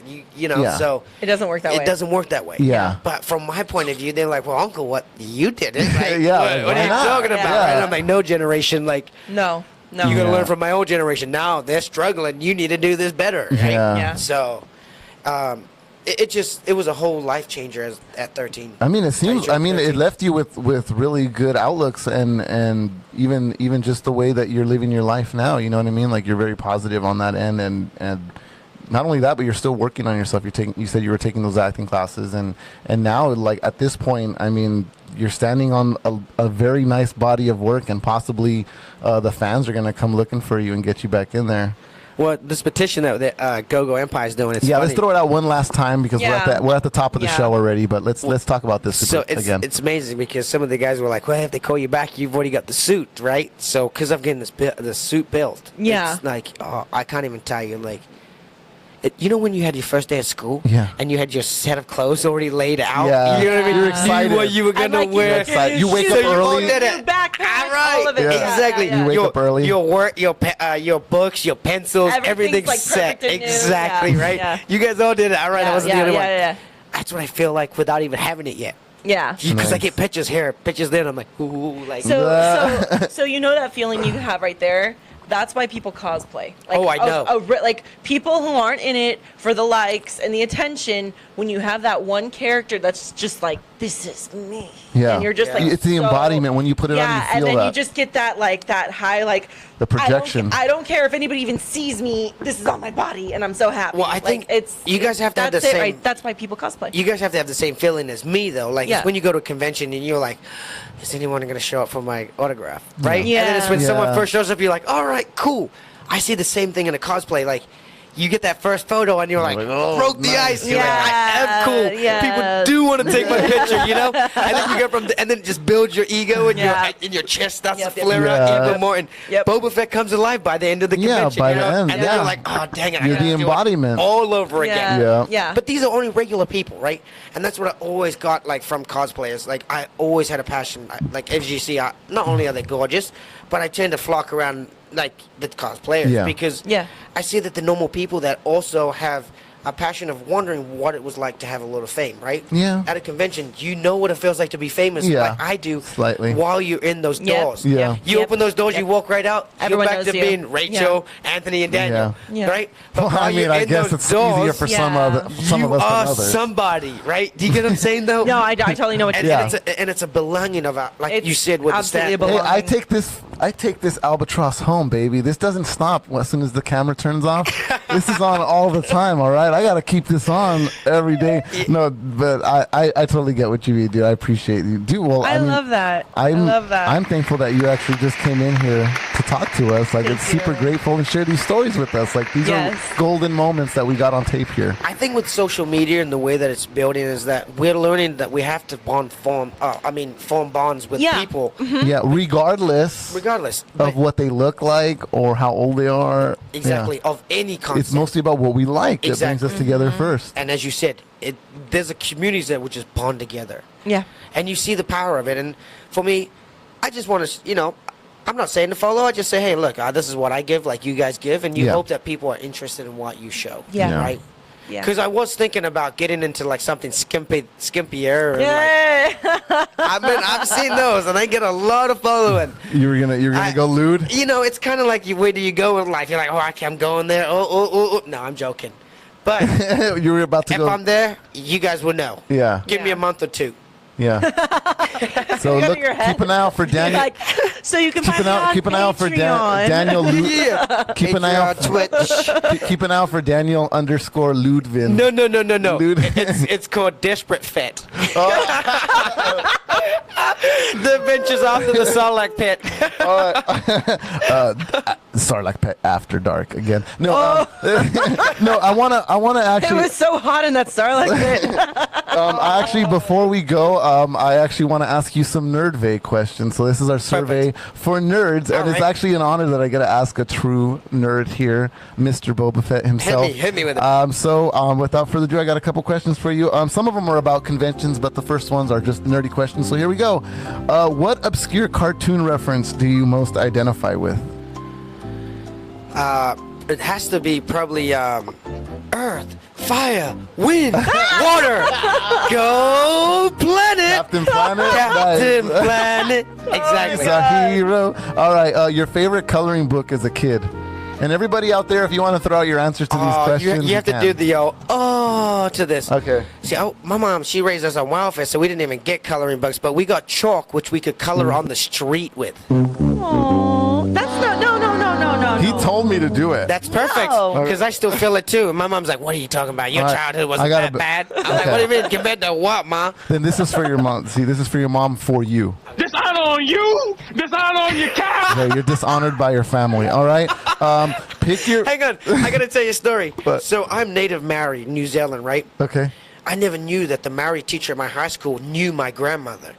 Speaker 3: so.
Speaker 2: it doesn't work that way.
Speaker 3: It doesn't work that way.
Speaker 1: Yeah.
Speaker 3: But from my point of view, they're like, well, uncle, what? You did it. Like,
Speaker 1: Yeah,
Speaker 3: what are you talking about?
Speaker 1: Yeah.
Speaker 3: And I'm like, no generation, like.
Speaker 2: No. No.
Speaker 3: You got to
Speaker 1: Yeah.
Speaker 3: learn from my old generation. Now they're struggling. You need to do this better. Right?
Speaker 1: Yeah.
Speaker 3: So, it was a whole life changer at 13.
Speaker 1: I mean, it seems. I mean, it
Speaker 3: 13.
Speaker 1: left you with really good outlooks, and even just the way that you're living your life now. You know what I mean? Like you're very positive on that end, and not only that, but you're still working on yourself. You said you were taking those acting classes, and now, like at this point, I mean, you're standing on a very nice body of work, and possibly the fans are going to come looking for you and get you back in there.
Speaker 3: Well, this petition that GoGo Empire is doing, it's
Speaker 1: Yeah,
Speaker 3: funny.
Speaker 1: let's throw it out one last time because we're at the top of the
Speaker 2: Yeah.
Speaker 1: show already. But let's talk about this
Speaker 3: So
Speaker 1: again.
Speaker 3: it's amazing because some of the guys were like, "Well, if they call you back, you've already got the suit, right?" So, because I'm getting the suit built,
Speaker 2: Yeah.
Speaker 3: it's like, oh, I can't even tell you, like. You know when you had your first day at school,
Speaker 1: Yeah.
Speaker 3: and you had your set of clothes already laid out.
Speaker 1: Yeah.
Speaker 3: You know what I mean?
Speaker 1: You're excited.
Speaker 3: Knew what you were
Speaker 2: I
Speaker 3: gonna
Speaker 2: like
Speaker 3: wear.
Speaker 1: excited. You wake
Speaker 3: So
Speaker 1: up
Speaker 3: you
Speaker 1: early.
Speaker 3: all did
Speaker 2: Your
Speaker 3: it.
Speaker 2: backpack,
Speaker 3: All right.
Speaker 2: all of it.
Speaker 1: Yeah.
Speaker 3: Exactly.
Speaker 2: Yeah, yeah.
Speaker 1: You wake up early.
Speaker 3: Your work, your books, your pencils,
Speaker 2: Everything's,
Speaker 3: everything's
Speaker 2: like,
Speaker 3: set.
Speaker 2: perfect and new.
Speaker 3: Exactly
Speaker 2: Yeah.
Speaker 3: right.
Speaker 2: Yeah.
Speaker 3: You guys all did it. All right, I wasn't the only one.
Speaker 2: Yeah.
Speaker 3: That's what I feel like without even having it yet.
Speaker 2: Yeah.
Speaker 3: Because I
Speaker 1: Nice.
Speaker 3: get pictures here, pictures there, and I'm like, ooh, like.
Speaker 2: So you know that feeling you have right there? That's why people cosplay. Like,
Speaker 3: Oh, I know.
Speaker 2: Like people who aren't in it for the likes and the attention, when you have that one character that's just like, this is me.
Speaker 1: Yeah.
Speaker 2: And you're just like,
Speaker 1: It's the
Speaker 2: so-
Speaker 1: embodiment. When you put it on, you
Speaker 2: Yeah,
Speaker 1: feel
Speaker 2: and then
Speaker 1: that.
Speaker 2: you just get that like that high like
Speaker 1: The projection.
Speaker 2: I don't care if anybody even sees me. This is on my body, and I'm so happy.
Speaker 3: Well, I think
Speaker 2: it's
Speaker 3: you guys have to have
Speaker 2: that's
Speaker 3: the
Speaker 2: it,
Speaker 3: same-
Speaker 2: Right? That's why people cosplay.
Speaker 3: You guys have to have the same feeling as me, though. Like,
Speaker 2: Yeah.
Speaker 3: it's when you go to a convention and you're like, is anyone going to show up for my autograph? Right?
Speaker 2: Yeah.
Speaker 3: And then it's when
Speaker 1: Yeah.
Speaker 3: someone first shows up, you're like, all right, cool. I see the same thing in a cosplay. Like, you get that first photo and you're like,
Speaker 1: oh,
Speaker 3: broke the
Speaker 1: nice.
Speaker 3: ice. You're like, I am cool.
Speaker 2: Yeah.
Speaker 3: People do want to take my picture, you know? And then you go and then it just builds your ego and
Speaker 2: Yeah.
Speaker 3: your chest starts
Speaker 2: Yep,
Speaker 3: to
Speaker 2: yep.
Speaker 3: flare
Speaker 1: Yeah.
Speaker 3: out even more. And
Speaker 2: Yep.
Speaker 3: Boba Fett comes alive by the end of the
Speaker 1: Yeah,
Speaker 3: convention.
Speaker 1: by
Speaker 3: you
Speaker 1: the
Speaker 3: know?
Speaker 1: end,
Speaker 3: And then
Speaker 1: yeah.
Speaker 3: you're like, oh, dang it. I
Speaker 1: You're
Speaker 3: gotta
Speaker 1: the
Speaker 3: do it
Speaker 1: embodiment.
Speaker 3: all over again.
Speaker 1: Yeah.
Speaker 2: Yeah.
Speaker 3: But these are only regular people, right? And that's what I always got, like, from cosplayers. Like, I always had a passion. Like, as you see, not only are they gorgeous, but I tend to flock around, like, the cosplayers.
Speaker 1: Yeah.
Speaker 3: Because
Speaker 2: Yeah.
Speaker 3: I see that the normal people that also have a passion of wondering what it was like to have a little fame, right?
Speaker 1: Yeah.
Speaker 3: At a convention, you know what it feels like to be famous,
Speaker 1: Yeah.
Speaker 3: like I do,
Speaker 1: Slightly.
Speaker 3: while you're in those
Speaker 2: Yep.
Speaker 3: doors.
Speaker 1: Yeah.
Speaker 3: You
Speaker 2: Yep.
Speaker 3: open those doors,
Speaker 2: Yep.
Speaker 3: you walk right out,
Speaker 2: Everyone
Speaker 3: you're back
Speaker 2: knows
Speaker 3: to
Speaker 2: you.
Speaker 3: being Rachel, Anthony, and Daniel,
Speaker 2: Yeah.
Speaker 3: right? But
Speaker 1: Well,
Speaker 3: while
Speaker 1: I mean,
Speaker 3: you're
Speaker 1: I
Speaker 3: in
Speaker 1: guess
Speaker 3: those
Speaker 1: it's easier
Speaker 3: doors,
Speaker 1: for
Speaker 2: Yeah.
Speaker 1: some of us
Speaker 3: you
Speaker 1: than
Speaker 3: are
Speaker 1: others.
Speaker 3: somebody, right? Do you get what I'm saying, though?
Speaker 2: No, I totally know what
Speaker 3: And,
Speaker 2: you're
Speaker 1: Yeah.
Speaker 2: saying.
Speaker 3: and it's a belonging of, like
Speaker 2: It's
Speaker 3: you said with the
Speaker 2: absolutely a
Speaker 3: stat.
Speaker 1: Hey,
Speaker 2: belonging.
Speaker 1: I take this albatross home, baby. This doesn't stop as soon as the camera turns off. This is on all the time, all right? I got to keep this on every day. No, but I totally get what you mean, dude. I appreciate you. Dude, well,
Speaker 2: I
Speaker 1: mean,
Speaker 2: love that. I
Speaker 1: I'm,
Speaker 2: love that.
Speaker 1: I'm thankful that you actually just came in here to talk to us. Like,
Speaker 2: Thank
Speaker 1: it's super
Speaker 2: you.
Speaker 1: grateful and share these stories with us. Like, these
Speaker 2: Yes.
Speaker 1: are golden moments that we got on tape here.
Speaker 3: I think with social media and the way that it's building is that we're learning that we have to form bonds with
Speaker 2: Yeah.
Speaker 3: people,
Speaker 1: Yeah, regardless
Speaker 3: regardless
Speaker 1: of what they look like or how old they are.
Speaker 3: exactly
Speaker 1: Yeah.
Speaker 3: of any concept.
Speaker 1: It's mostly about what we like that
Speaker 3: Exactly.
Speaker 1: brings us together
Speaker 2: Mm-hmm.
Speaker 1: first.
Speaker 3: And as you said, there's a communities that would just bond together.
Speaker 2: Yeah.
Speaker 3: And you see the power of it. And for me, I just want to, I'm not saying to follow. I just say, hey, look, this is what I give, like you guys give, and you
Speaker 1: Yeah.
Speaker 3: hope that people are interested in what you show.
Speaker 2: Yeah.
Speaker 1: Yeah.
Speaker 3: Right?
Speaker 2: Yeah.
Speaker 3: Because I was thinking about getting into like something skimpier. And,
Speaker 2: Yeah.
Speaker 3: I've seen those, and I get a lot of following.
Speaker 1: You're gonna go lewd?
Speaker 3: It's kind of like where do you go in life? You're like, I'm going there. Oh. No, I'm joking. But
Speaker 1: You were about to
Speaker 3: if
Speaker 1: go.
Speaker 3: I'm there, you guys will know.
Speaker 1: Yeah.
Speaker 3: Give me
Speaker 2: Yeah.
Speaker 3: a month or two.
Speaker 1: Yeah. So
Speaker 2: Gun to
Speaker 1: look,
Speaker 2: your head.
Speaker 1: keep an eye out for Daniel.
Speaker 2: Like, so you can
Speaker 1: Keep
Speaker 2: find
Speaker 1: an
Speaker 2: me on
Speaker 1: keep an eye out for
Speaker 2: Patreon.
Speaker 1: Daniel.
Speaker 3: Yeah.
Speaker 1: Keep an eye out.
Speaker 3: Twitch.
Speaker 1: Keep an eye out for Daniel _Ludvin.
Speaker 3: No.
Speaker 1: Dude.
Speaker 3: It's called Desperate Fit. The adventures after the Sarlacc pit.
Speaker 1: Sarlacc Pet After Dark again. No, no. I wanna
Speaker 2: It
Speaker 1: actually.
Speaker 2: was so hot in that Starlight pit.
Speaker 1: I actually, before we go, I actually want to ask you some Nerdvay questions. So this is our survey for nerds, and it's
Speaker 3: right.
Speaker 1: actually an honor that I get to ask a true nerd here, Mr. Boba Fett himself.
Speaker 3: Hit me with it.
Speaker 1: So without further ado, I got a couple questions for you. Some of them are about conventions, but the first ones are just nerdy questions. So here we go. What obscure cartoon reference do you most identify with?
Speaker 3: It has to be probably Earth fire, wind, water. Go planet.
Speaker 1: Captain Planet.
Speaker 3: Captain
Speaker 1: Nice.
Speaker 3: Planet. Exactly.
Speaker 1: He's a hero. All right, your favorite coloring book as a kid. And everybody out there, if you want to throw out your answers to these questions,
Speaker 3: you have to
Speaker 1: can.
Speaker 3: do the to this.
Speaker 1: Okay.
Speaker 3: See, my mom, she raised us on welfare, so we didn't even get coloring books, but we got chalk, which we could color on the street with.
Speaker 2: Oh, that's not. No.
Speaker 1: He told me to do it.
Speaker 3: That's perfect,
Speaker 2: No.
Speaker 3: because I still feel it too. And my mom's like, "What are you talking about? Your
Speaker 1: All right,
Speaker 3: childhood
Speaker 1: I
Speaker 3: wasn't
Speaker 1: gotta
Speaker 3: that
Speaker 1: be-
Speaker 3: bad." I'm like, "What do you mean compared to what, ma?"
Speaker 1: Then this is for your mom. See, this is for your mom for you.
Speaker 5: Dishonor on you. Dishonor on your cow.
Speaker 1: Okay, you're dishonored by your family. All right. Pick your.
Speaker 3: Hang on, I gotta tell you a story.
Speaker 1: What?
Speaker 3: So I'm native Maori, New Zealand, right?
Speaker 1: Okay.
Speaker 3: I never knew that the Maori teacher at my high school knew my grandmother.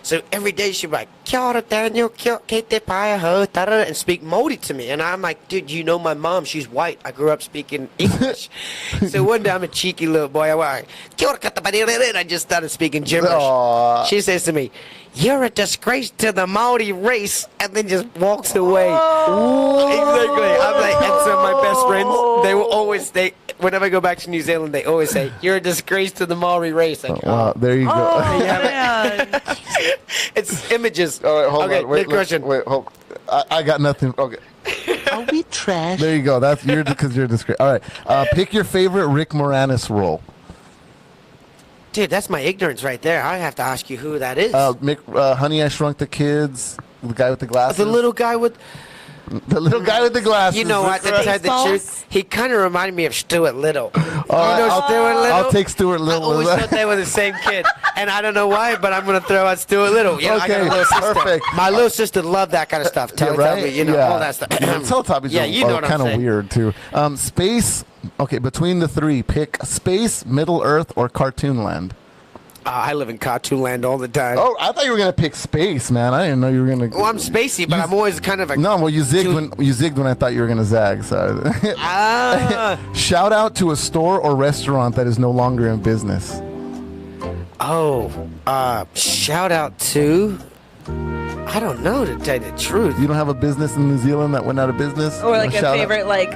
Speaker 3: So every day she'd be like, "Kia ora, Daniel, kia kei te paia ho, tarara," and speak Māori to me. And I'm like, "Dude, you know my mom, she's white. I grew up speaking English." So one day I'm a cheeky little boy. I went, "Kia ora, kata pairere," and I just started speaking gibberish.
Speaker 1: Aw.
Speaker 3: She says to me, "You're a disgrace to the Māori race," and then just walks away. Exactly. I'm like, and so my best friends, they will always, whenever I go back to New Zealand, they always say, "You're a disgrace to the Maori race." Like,
Speaker 1: Wow, there you go.
Speaker 2: Oh,
Speaker 3: Yeah,
Speaker 2: man.
Speaker 3: it's images.
Speaker 1: All right, hold
Speaker 3: okay,
Speaker 1: on. Wait,
Speaker 3: next question.
Speaker 1: Wait, hold. I got nothing. Okay.
Speaker 4: Are we trash?
Speaker 1: There you go. That's because you're discreet. All right. Pick your favorite Rick Moranis role.
Speaker 3: Dude, that's my ignorance right there. I have to ask you who that is.
Speaker 1: Honey, I Shrunk the Kids. The guy with the glasses.
Speaker 3: The little guy with,
Speaker 1: The little guy with the glasses.
Speaker 3: you know what, to tell you the
Speaker 2: Baseballs?
Speaker 3: truth, he kind of reminded me of Stuart Little. You know
Speaker 1: I'll-
Speaker 3: Stuart Little?
Speaker 1: I'll take Stuart
Speaker 3: I
Speaker 1: Little.
Speaker 3: always thought they were the same kid. And I don't know why, but I'm going to throw out Stuart Little. You know, I got a
Speaker 1: Okay,
Speaker 3: little sister.
Speaker 1: perfect.
Speaker 3: My little sister loved that kind of stuff.
Speaker 1: Yeah, right?
Speaker 3: Teletubby, you know, all that stuff.
Speaker 1: Teletubbies
Speaker 3: Yeah, you know what I'm
Speaker 1: kind of
Speaker 3: saying.
Speaker 1: weird, too. Space. Okay, between the three, pick Space, Middle Earth, or Cartoon Land.
Speaker 3: I live in Cartoon Land all the time.
Speaker 1: Oh, I thought you were going to pick Space, man. I didn't know you were going to...
Speaker 3: Well, I'm spacey, but I'm always kind of a...
Speaker 1: No, well, you zigged when I thought you were going to zag. So.
Speaker 3: Ah.
Speaker 1: Shout out to a store or restaurant that is no longer in business.
Speaker 3: Oh, shout out to... I don't know, to tell you the truth.
Speaker 1: You don't have a business in New Zealand that went out of business?
Speaker 2: Or like
Speaker 1: You
Speaker 2: a
Speaker 1: shout out-
Speaker 2: favorite like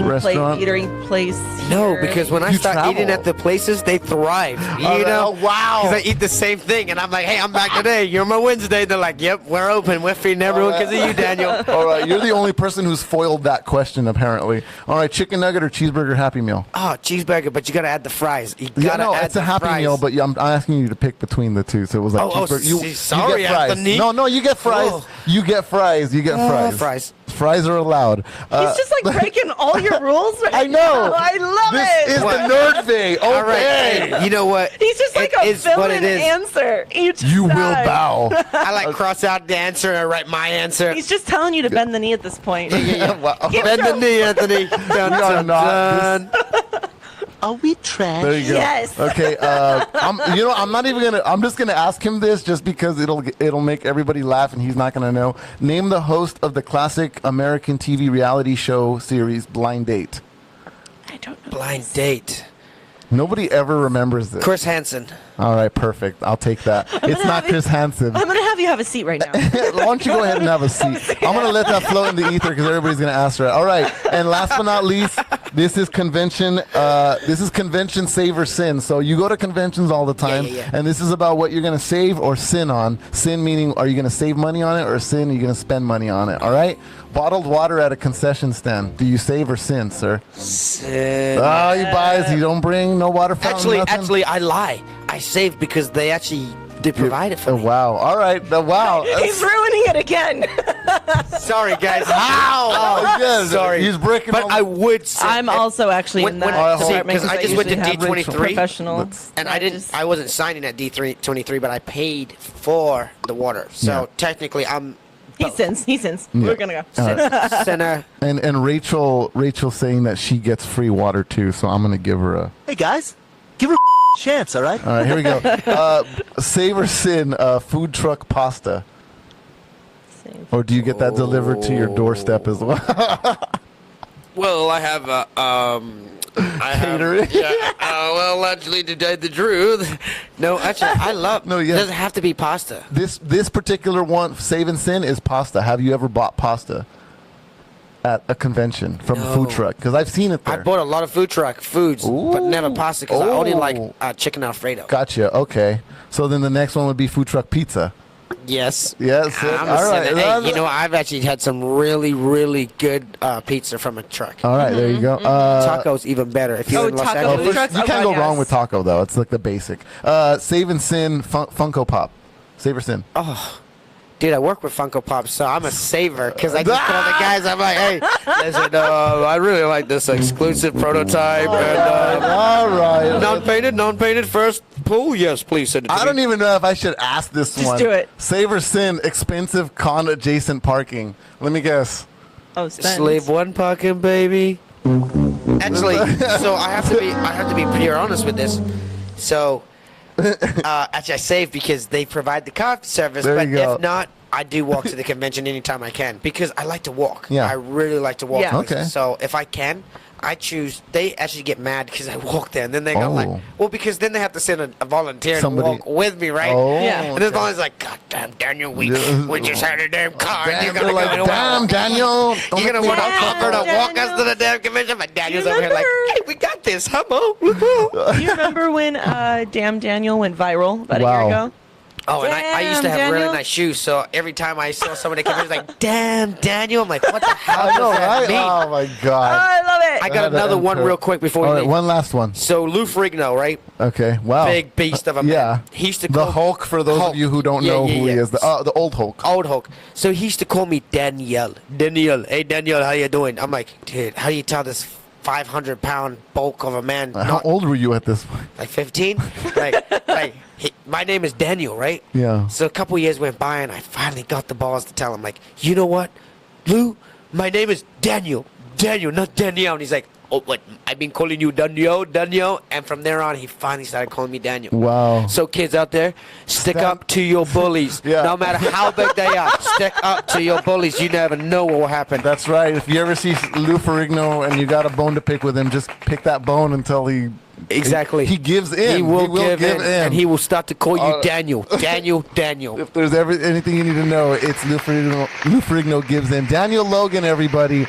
Speaker 1: Restaurant?
Speaker 2: eating place.
Speaker 3: No,
Speaker 2: here.
Speaker 3: because when I
Speaker 1: You
Speaker 3: start
Speaker 1: travel.
Speaker 3: eating at the places, they thrive. You know?
Speaker 1: Oh, wow.
Speaker 3: Because I eat the same thing, and I'm like, "Hey, I'm back today. You're my Wednesday." They're like, "Yep, we're open. We're feeding everyone because of you, Daniel."
Speaker 1: All right, you're the only person who's foiled that question, apparently. All right, chicken nugget or cheeseburger Happy Meal?
Speaker 3: Oh, cheeseburger, but you got to add the fries. You
Speaker 1: Yeah,
Speaker 3: got to
Speaker 1: no,
Speaker 3: add
Speaker 1: it's a
Speaker 3: the
Speaker 1: Happy
Speaker 3: fries.
Speaker 1: Meal, but I'm asking you to pick between the two. So it was like
Speaker 3: Oh,
Speaker 1: cheeseburger. You
Speaker 3: sorry,
Speaker 1: get fries.
Speaker 3: Anthony.
Speaker 1: No, you get fries.
Speaker 3: Oh.
Speaker 1: You get fries. You get fries.
Speaker 3: Fries.
Speaker 1: Fries are allowed.
Speaker 2: He's just like breaking all your rules. Right
Speaker 1: I know.
Speaker 2: now. I love
Speaker 1: This
Speaker 2: it.
Speaker 1: is
Speaker 3: What?
Speaker 1: the Nerd Day. Okay.
Speaker 3: All right. Hey, you know what?
Speaker 2: He's just like
Speaker 3: It
Speaker 2: a
Speaker 3: is what it
Speaker 2: villain
Speaker 3: is.
Speaker 2: answer each
Speaker 1: You will
Speaker 2: time.
Speaker 1: bow.
Speaker 3: I like cross out the answer and I write my answer.
Speaker 2: He's just telling you to bend the knee at this point.
Speaker 1: Wow.
Speaker 3: Bend the knee, Anthony. Dun,
Speaker 1: You are
Speaker 3: dun,
Speaker 1: not.
Speaker 3: dun.
Speaker 4: Are we trash?
Speaker 1: There you go.
Speaker 2: Yes.
Speaker 1: Okay. I'm not even gonna. I'm just gonna ask him this just because it'll make everybody laugh and he's not gonna know. Name the host of the classic American TV reality show series Blind Date.
Speaker 2: I don't know.
Speaker 3: Blind date.
Speaker 1: Nobody ever remembers this.
Speaker 3: Chris Hansen.
Speaker 1: All right, perfect. I'll take that. It's not Chris Hansen.
Speaker 2: I'm gonna have you have a seat right now.
Speaker 1: Why don't you go ahead and have a seat? I'm going to let that float in the ether because everybody's going to ask that. All right. And last but not least, this is convention save or sin. So you go to conventions all the time,
Speaker 3: Yeah.
Speaker 1: and this is about what you're going to save or sin on. Sin meaning, are you going to save money on it, or sin, are you going to spend money on it? All right. Bottled water at a concession stand. Do you save or sin, sir?
Speaker 3: Sin.
Speaker 1: Oh, he buys. You don't bring no water fountain. nothing?
Speaker 3: Actually, I lie. I save because they provide it for me.
Speaker 1: Wow. All right. Wow.
Speaker 2: He's ruining it again.
Speaker 3: Sorry, guys. How?
Speaker 1: Oh, yeah,
Speaker 3: Sorry.
Speaker 1: he's breaking
Speaker 3: But
Speaker 1: all-
Speaker 3: I would say.
Speaker 2: I'm also actually in that
Speaker 1: see,
Speaker 2: department
Speaker 3: 'cause I just went to
Speaker 2: usually have
Speaker 3: D23.
Speaker 2: professional.
Speaker 3: And I wasn't signing at D23, but I paid for the water. So
Speaker 1: Yeah.
Speaker 3: technically, I'm
Speaker 2: He sins. We're gonna go.
Speaker 3: center.
Speaker 1: And Rachel saying that she gets free water too, so I'm gonna give her a.
Speaker 4: Hey guys, give her a chance, all right?
Speaker 1: All right, here we go. Save or sin, food truck pasta, or do you get that delivered to your doorstep as well?
Speaker 3: Well, I have
Speaker 1: Catering?
Speaker 3: well, actually, to tell you the truth, no, actually, I love.
Speaker 1: No, yeah.
Speaker 3: It doesn't have to be pasta.
Speaker 1: This particular one, save and sin, is pasta. Have you ever bought pasta? at a convention from a food truck? Because I've seen it there.
Speaker 3: I bought a lot of food truck foods, but never pasta because I only like
Speaker 1: Oh.
Speaker 3: chicken Alfredo.
Speaker 1: Gotcha. Okay. So then the next one would be food truck pizza.
Speaker 3: Yes.
Speaker 1: Yes.
Speaker 3: I'm
Speaker 1: All right.
Speaker 3: Hey, you know, I've actually had some really, really good pizza from a truck.
Speaker 1: All right. There you go.
Speaker 3: Tacos even better. If you're in Los
Speaker 2: taco
Speaker 3: Angeles.
Speaker 2: food trucks?
Speaker 1: You
Speaker 2: Oh,
Speaker 1: can't
Speaker 2: God,
Speaker 1: go wrong
Speaker 2: yes.
Speaker 1: with taco though. It's like the basic. Save and Sin Funko Pop. Save or Sin.
Speaker 3: Dude, I work with Funko Pops, so I'm a saver because I just call the guys. I'm like, hey, listen, I really like this exclusive prototype. And,
Speaker 1: All right.
Speaker 3: non-painted first pull. Yes, please send it to
Speaker 1: I
Speaker 3: me.
Speaker 1: don't even know if I should ask this
Speaker 2: Just
Speaker 1: one.
Speaker 2: do it.
Speaker 1: Save or Sin, expensive con adjacent parking. Let me guess.
Speaker 2: Oh, Stunt.
Speaker 3: Slave one parking, baby. Actually, so I have to be pretty honest with this. So, actually, I save because they provide the car service.
Speaker 1: There
Speaker 3: But
Speaker 1: you go.
Speaker 3: if not, I do walk to the convention anytime I can because I like to walk.
Speaker 1: Yeah.
Speaker 3: I really like to walk.
Speaker 2: Yeah.
Speaker 3: places.
Speaker 1: Okay.
Speaker 3: So if I can, I choose. They actually get mad because I walk there, and then they go
Speaker 1: Oh.
Speaker 3: like, well, because then they have to send a volunteer
Speaker 1: Somebody-
Speaker 3: to walk with me, right?
Speaker 1: Oh,
Speaker 2: Yeah.
Speaker 3: And then volunteer's like, God damn, Daniel, we just had a damn car. and
Speaker 1: Damn,
Speaker 3: you're
Speaker 1: they're
Speaker 3: gonna
Speaker 1: like,
Speaker 3: go
Speaker 1: damn, Daniel. don't
Speaker 3: You're gonna
Speaker 1: make
Speaker 3: want
Speaker 1: me
Speaker 3: to
Speaker 1: walk."
Speaker 3: offer to walk us
Speaker 2: Daniel.
Speaker 3: to the damn convention, but Daniel's
Speaker 2: You
Speaker 3: over here like,
Speaker 2: remember-
Speaker 3: hey, we got this, hummo. Woohoo.
Speaker 2: Do you remember when Damn Daniel went viral about a year
Speaker 1: Wow.
Speaker 2: ago?
Speaker 3: Oh, and I used to
Speaker 2: Damn,
Speaker 3: have really
Speaker 2: Daniel.
Speaker 3: nice shoes, so every time I saw somebody come in, it was like, damn, Daniel. I'm like, what the hell
Speaker 1: I know,
Speaker 3: does that
Speaker 1: right?
Speaker 3: mean?
Speaker 1: Oh, my
Speaker 2: Oh,
Speaker 1: God.
Speaker 2: I love it.
Speaker 3: I got another one real quick before we
Speaker 1: All right,
Speaker 3: leave.
Speaker 1: one last one.
Speaker 3: So Lou Ferrigno, right?
Speaker 1: Okay, wow.
Speaker 3: Big beast of a man.
Speaker 1: Yeah.
Speaker 3: He used to
Speaker 1: The
Speaker 3: call
Speaker 1: Hulk, for those
Speaker 3: Hulk.
Speaker 1: of you who don't
Speaker 3: Yeah,
Speaker 1: know
Speaker 3: yeah,
Speaker 1: who he
Speaker 3: yeah.
Speaker 1: is. The old Hulk.
Speaker 3: Old Hulk. So he used to call me Danielle. Danielle. Hey, Danielle, how you doing? I'm like, dude, how do you tell this 500-pound bulk of a man?
Speaker 1: How
Speaker 3: not
Speaker 1: old were you at this point?
Speaker 3: like 15? My name is Daniel, right?
Speaker 1: Yeah.
Speaker 3: So a couple years went by, and I finally got the balls to tell him, like, you know what, Lou, my name is Daniel. Daniel, not Danielle. And he's like, oh, what? I've been calling you Daniel. And from there on, he finally started calling me Daniel.
Speaker 1: Wow.
Speaker 3: So kids out there, stick up to your bullies.
Speaker 1: Yeah.
Speaker 3: No matter how big they are, stick up to your bullies. You never know what will happen.
Speaker 1: That's right. If you ever see Lou Ferrigno and you got a bone to pick with him, just pick that bone until he
Speaker 3: Exactly.
Speaker 1: He gives in.
Speaker 3: He will give in,
Speaker 1: in.
Speaker 3: and he will start to call you Daniel. Daniel.
Speaker 1: If there's anything you need to know, it's Lou Ferrigno. Lou Ferrigno gives in. Daniel Logan, everybody.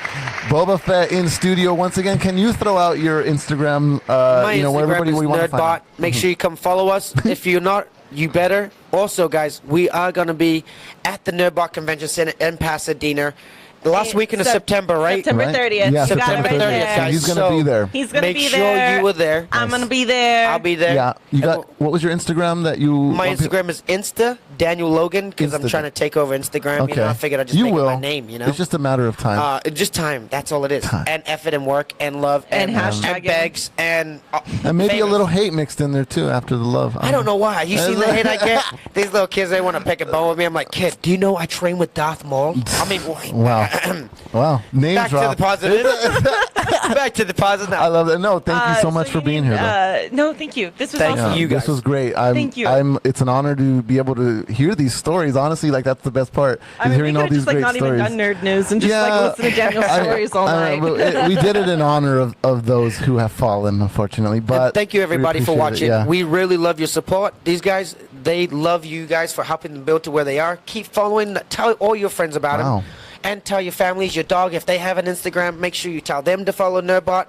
Speaker 1: Boba Fett in studio once again. Can you throw out your Instagram?
Speaker 3: My
Speaker 1: where
Speaker 3: Instagram
Speaker 1: everybody
Speaker 3: is
Speaker 1: we want to find.
Speaker 3: Nerdbot. Make sure you come follow us. If you're not, you better. Also, guys, we are going to be at the Nerdbot Convention Center in Pasadena the last weekend of September, right?
Speaker 2: September
Speaker 1: Right?
Speaker 2: 30th.
Speaker 1: Yeah,
Speaker 2: You got it
Speaker 1: September
Speaker 2: right
Speaker 1: 30th.
Speaker 2: there.
Speaker 1: So he's going to
Speaker 3: So-
Speaker 1: be there.
Speaker 2: He's going to
Speaker 3: Make
Speaker 2: be
Speaker 3: sure
Speaker 2: there.
Speaker 3: you were there.
Speaker 2: I'm going to be there.
Speaker 3: I'll be there.
Speaker 1: Yeah. You got. What was your Instagram that you?
Speaker 3: My
Speaker 1: want people-
Speaker 3: Instagram is Insta Daniel Logan because I'm
Speaker 1: Insta-
Speaker 3: trying to take over Instagram.
Speaker 1: Okay.
Speaker 3: You know, I figured I'd just
Speaker 1: you
Speaker 3: make
Speaker 1: will.
Speaker 3: it my name. You know,
Speaker 1: It's just a matter of time.
Speaker 3: just time. That's all it is.
Speaker 1: Time.
Speaker 3: And effort and work and love
Speaker 2: And
Speaker 3: and
Speaker 2: hashtagging.
Speaker 3: bags and
Speaker 1: and maybe a
Speaker 3: famous.
Speaker 1: little hate mixed in there too after the love.
Speaker 3: I don't know why. You see the hate I get? These little kids, they want to pick a bone with me. I'm like, kid, do you know I train with Darth Maul? I mean,
Speaker 1: Wow. Wow. Name
Speaker 3: back
Speaker 1: drop.
Speaker 3: to the positive. Back to the positive.
Speaker 1: I love that. No, thank you so much for being here. Though.
Speaker 2: No, thank you. This was
Speaker 3: Thank
Speaker 2: awesome.
Speaker 3: you.
Speaker 1: This
Speaker 3: guys.
Speaker 1: was great.
Speaker 2: Thank you.
Speaker 1: It's an honor to be able to hear these stories. Honestly, like that's the best part.
Speaker 2: I
Speaker 1: Is
Speaker 2: mean, we
Speaker 1: hearing
Speaker 2: could
Speaker 1: all
Speaker 2: have
Speaker 1: these
Speaker 2: just like
Speaker 1: great
Speaker 2: not
Speaker 1: stories.
Speaker 2: even done nerd news and just like listen to Daniel's stories all night.
Speaker 1: We did it in honor of those who have fallen, unfortunately. But
Speaker 3: And thank you, everybody,
Speaker 1: we
Speaker 3: for
Speaker 1: appreciate it,
Speaker 3: watching.
Speaker 1: yeah.
Speaker 3: We really love your support. These guys, they love you guys for helping them build to where they are. Keep following. Tell all your friends about
Speaker 1: Wow.
Speaker 3: them. And tell your families, your dog, if they have an Instagram, make sure you tell them to follow Nerdbot.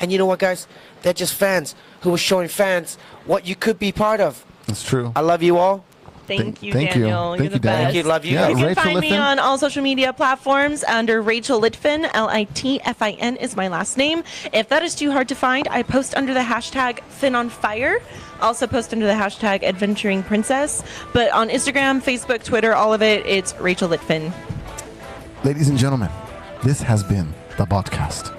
Speaker 3: And you know what, guys? They're just fans who are showing fans what you could be part of.
Speaker 1: It's true.
Speaker 3: I love you all.
Speaker 2: Thank you,
Speaker 1: Thank you.
Speaker 2: Daniel.
Speaker 1: Thank
Speaker 2: You're
Speaker 1: you,
Speaker 2: the
Speaker 1: Daniel.
Speaker 2: best.
Speaker 3: Thank you. Love you.
Speaker 1: Yeah,
Speaker 2: You can
Speaker 1: Rachel
Speaker 2: find me
Speaker 1: Litfin?
Speaker 2: on all social media platforms under Rachel Litfin. Litfin is my last name. If that is too hard to find, I post under the hashtag FinOnFire. Also post under the hashtag Adventuring Princess. But on Instagram, Facebook, Twitter, all of it, it's Rachel Litfin.
Speaker 1: Ladies and gentlemen, this has been the BotCast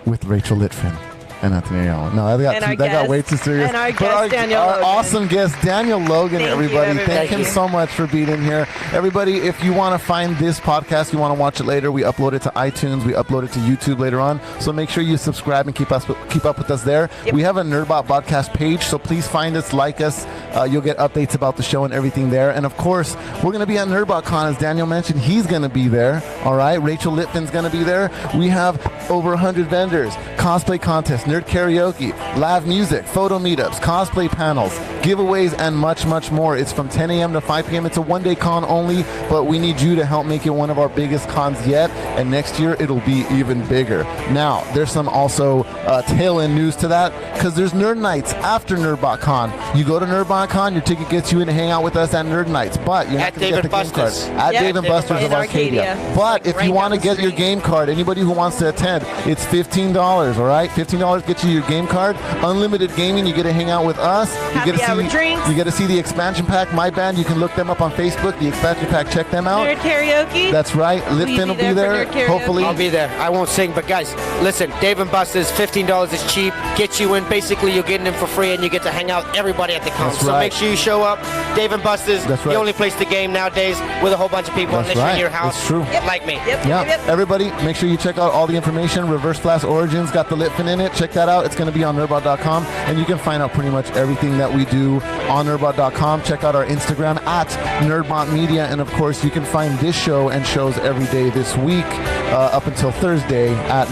Speaker 1: with Rachel Litfin and Anthony Ayala. No, that got way too serious.
Speaker 2: And our
Speaker 1: But
Speaker 2: guest, Daniel
Speaker 1: our
Speaker 2: Logan.
Speaker 1: awesome guest, Daniel Logan,
Speaker 2: Thank you,
Speaker 1: everybody.
Speaker 2: everybody.
Speaker 1: Thank him
Speaker 3: Thank you.
Speaker 1: so much for being in here. Everybody, if you want to find this podcast, you want to watch it later, we upload it to iTunes, we upload it to YouTube later on. So make sure you subscribe and keep up with us there.
Speaker 2: Yep.
Speaker 1: We have a Nerdbot podcast page, so please find us, like us. You'll get updates about the show and everything there. And of course, we're going to be at NerdbotCon, as Daniel mentioned. He's going to be there. All right, Rachel Litfin's going to be there. We have over 100 vendors, cosplay contests, nerd karaoke, live music, photo meetups, cosplay panels, giveaways, and much, much more. It's from 10 a.m. to 5 p.m. It's a one-day con only, but we need you to help make it one of our biggest cons yet, and next year it'll be even bigger. Now, there's some also tail-end news to that, because there's Nerd Nights after NerdbotCon. You go to NerdbotCon, your ticket gets you in to hang out with us at Nerd Nights, but you're not going to get the game card. At
Speaker 2: Yep.
Speaker 1: Dave & Buster's of Arcadia. But if you want to get your game card, anybody who wants to attend, it's $15, all right? $15 gets you your game card. Unlimited gaming, you get to hang out with us.
Speaker 2: Happy
Speaker 1: You get to
Speaker 2: hour
Speaker 1: see,
Speaker 2: drinks.
Speaker 1: you get to see the expansion pack, My Band. You can look them up on Facebook, the expansion pack, check them out.
Speaker 2: Nerd karaoke.
Speaker 1: That's right. Litfin will be there,
Speaker 2: for nerd karaoke?
Speaker 1: hopefully.
Speaker 3: I'll be there. I won't sing, but guys, listen, Dave & Buster's, $15 is cheap. Get you in. Basically, you're getting in for free, and you get to hang out with everybody at the con.
Speaker 1: That's
Speaker 3: So
Speaker 1: right.
Speaker 3: make sure you show up. Dave & Buster's,
Speaker 1: That's right.
Speaker 3: the only place to game nowadays with a whole bunch of people
Speaker 1: That's
Speaker 3: unless you're
Speaker 1: right.
Speaker 3: in your house.
Speaker 1: It's true.
Speaker 3: Like me.
Speaker 2: Yep.
Speaker 1: Yeah,
Speaker 2: Yep.
Speaker 1: everybody, make sure you check out all the information. Reverse Flash Origins got the Litfin in it. Check that out. It's going to be on Nerdbot.com, and you can find out pretty much everything that we do on Nerdbot.com. Check out our Instagram at Nerdbot Media, and of course, you can find this show and shows every day this week up until Thursday at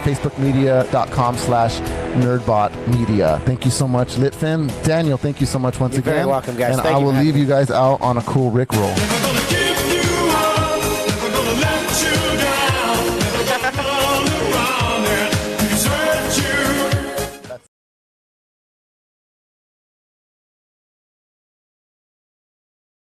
Speaker 1: facebookmedia.com/NerdbotMedia. Thank you so much, Litfin. Daniel, thank you so much once
Speaker 3: You're
Speaker 1: again.
Speaker 3: very welcome, guys.
Speaker 1: And
Speaker 3: Thank
Speaker 1: I
Speaker 3: you
Speaker 1: will
Speaker 3: for having
Speaker 1: leave
Speaker 3: me.
Speaker 1: you guys out on a cool Rick roll.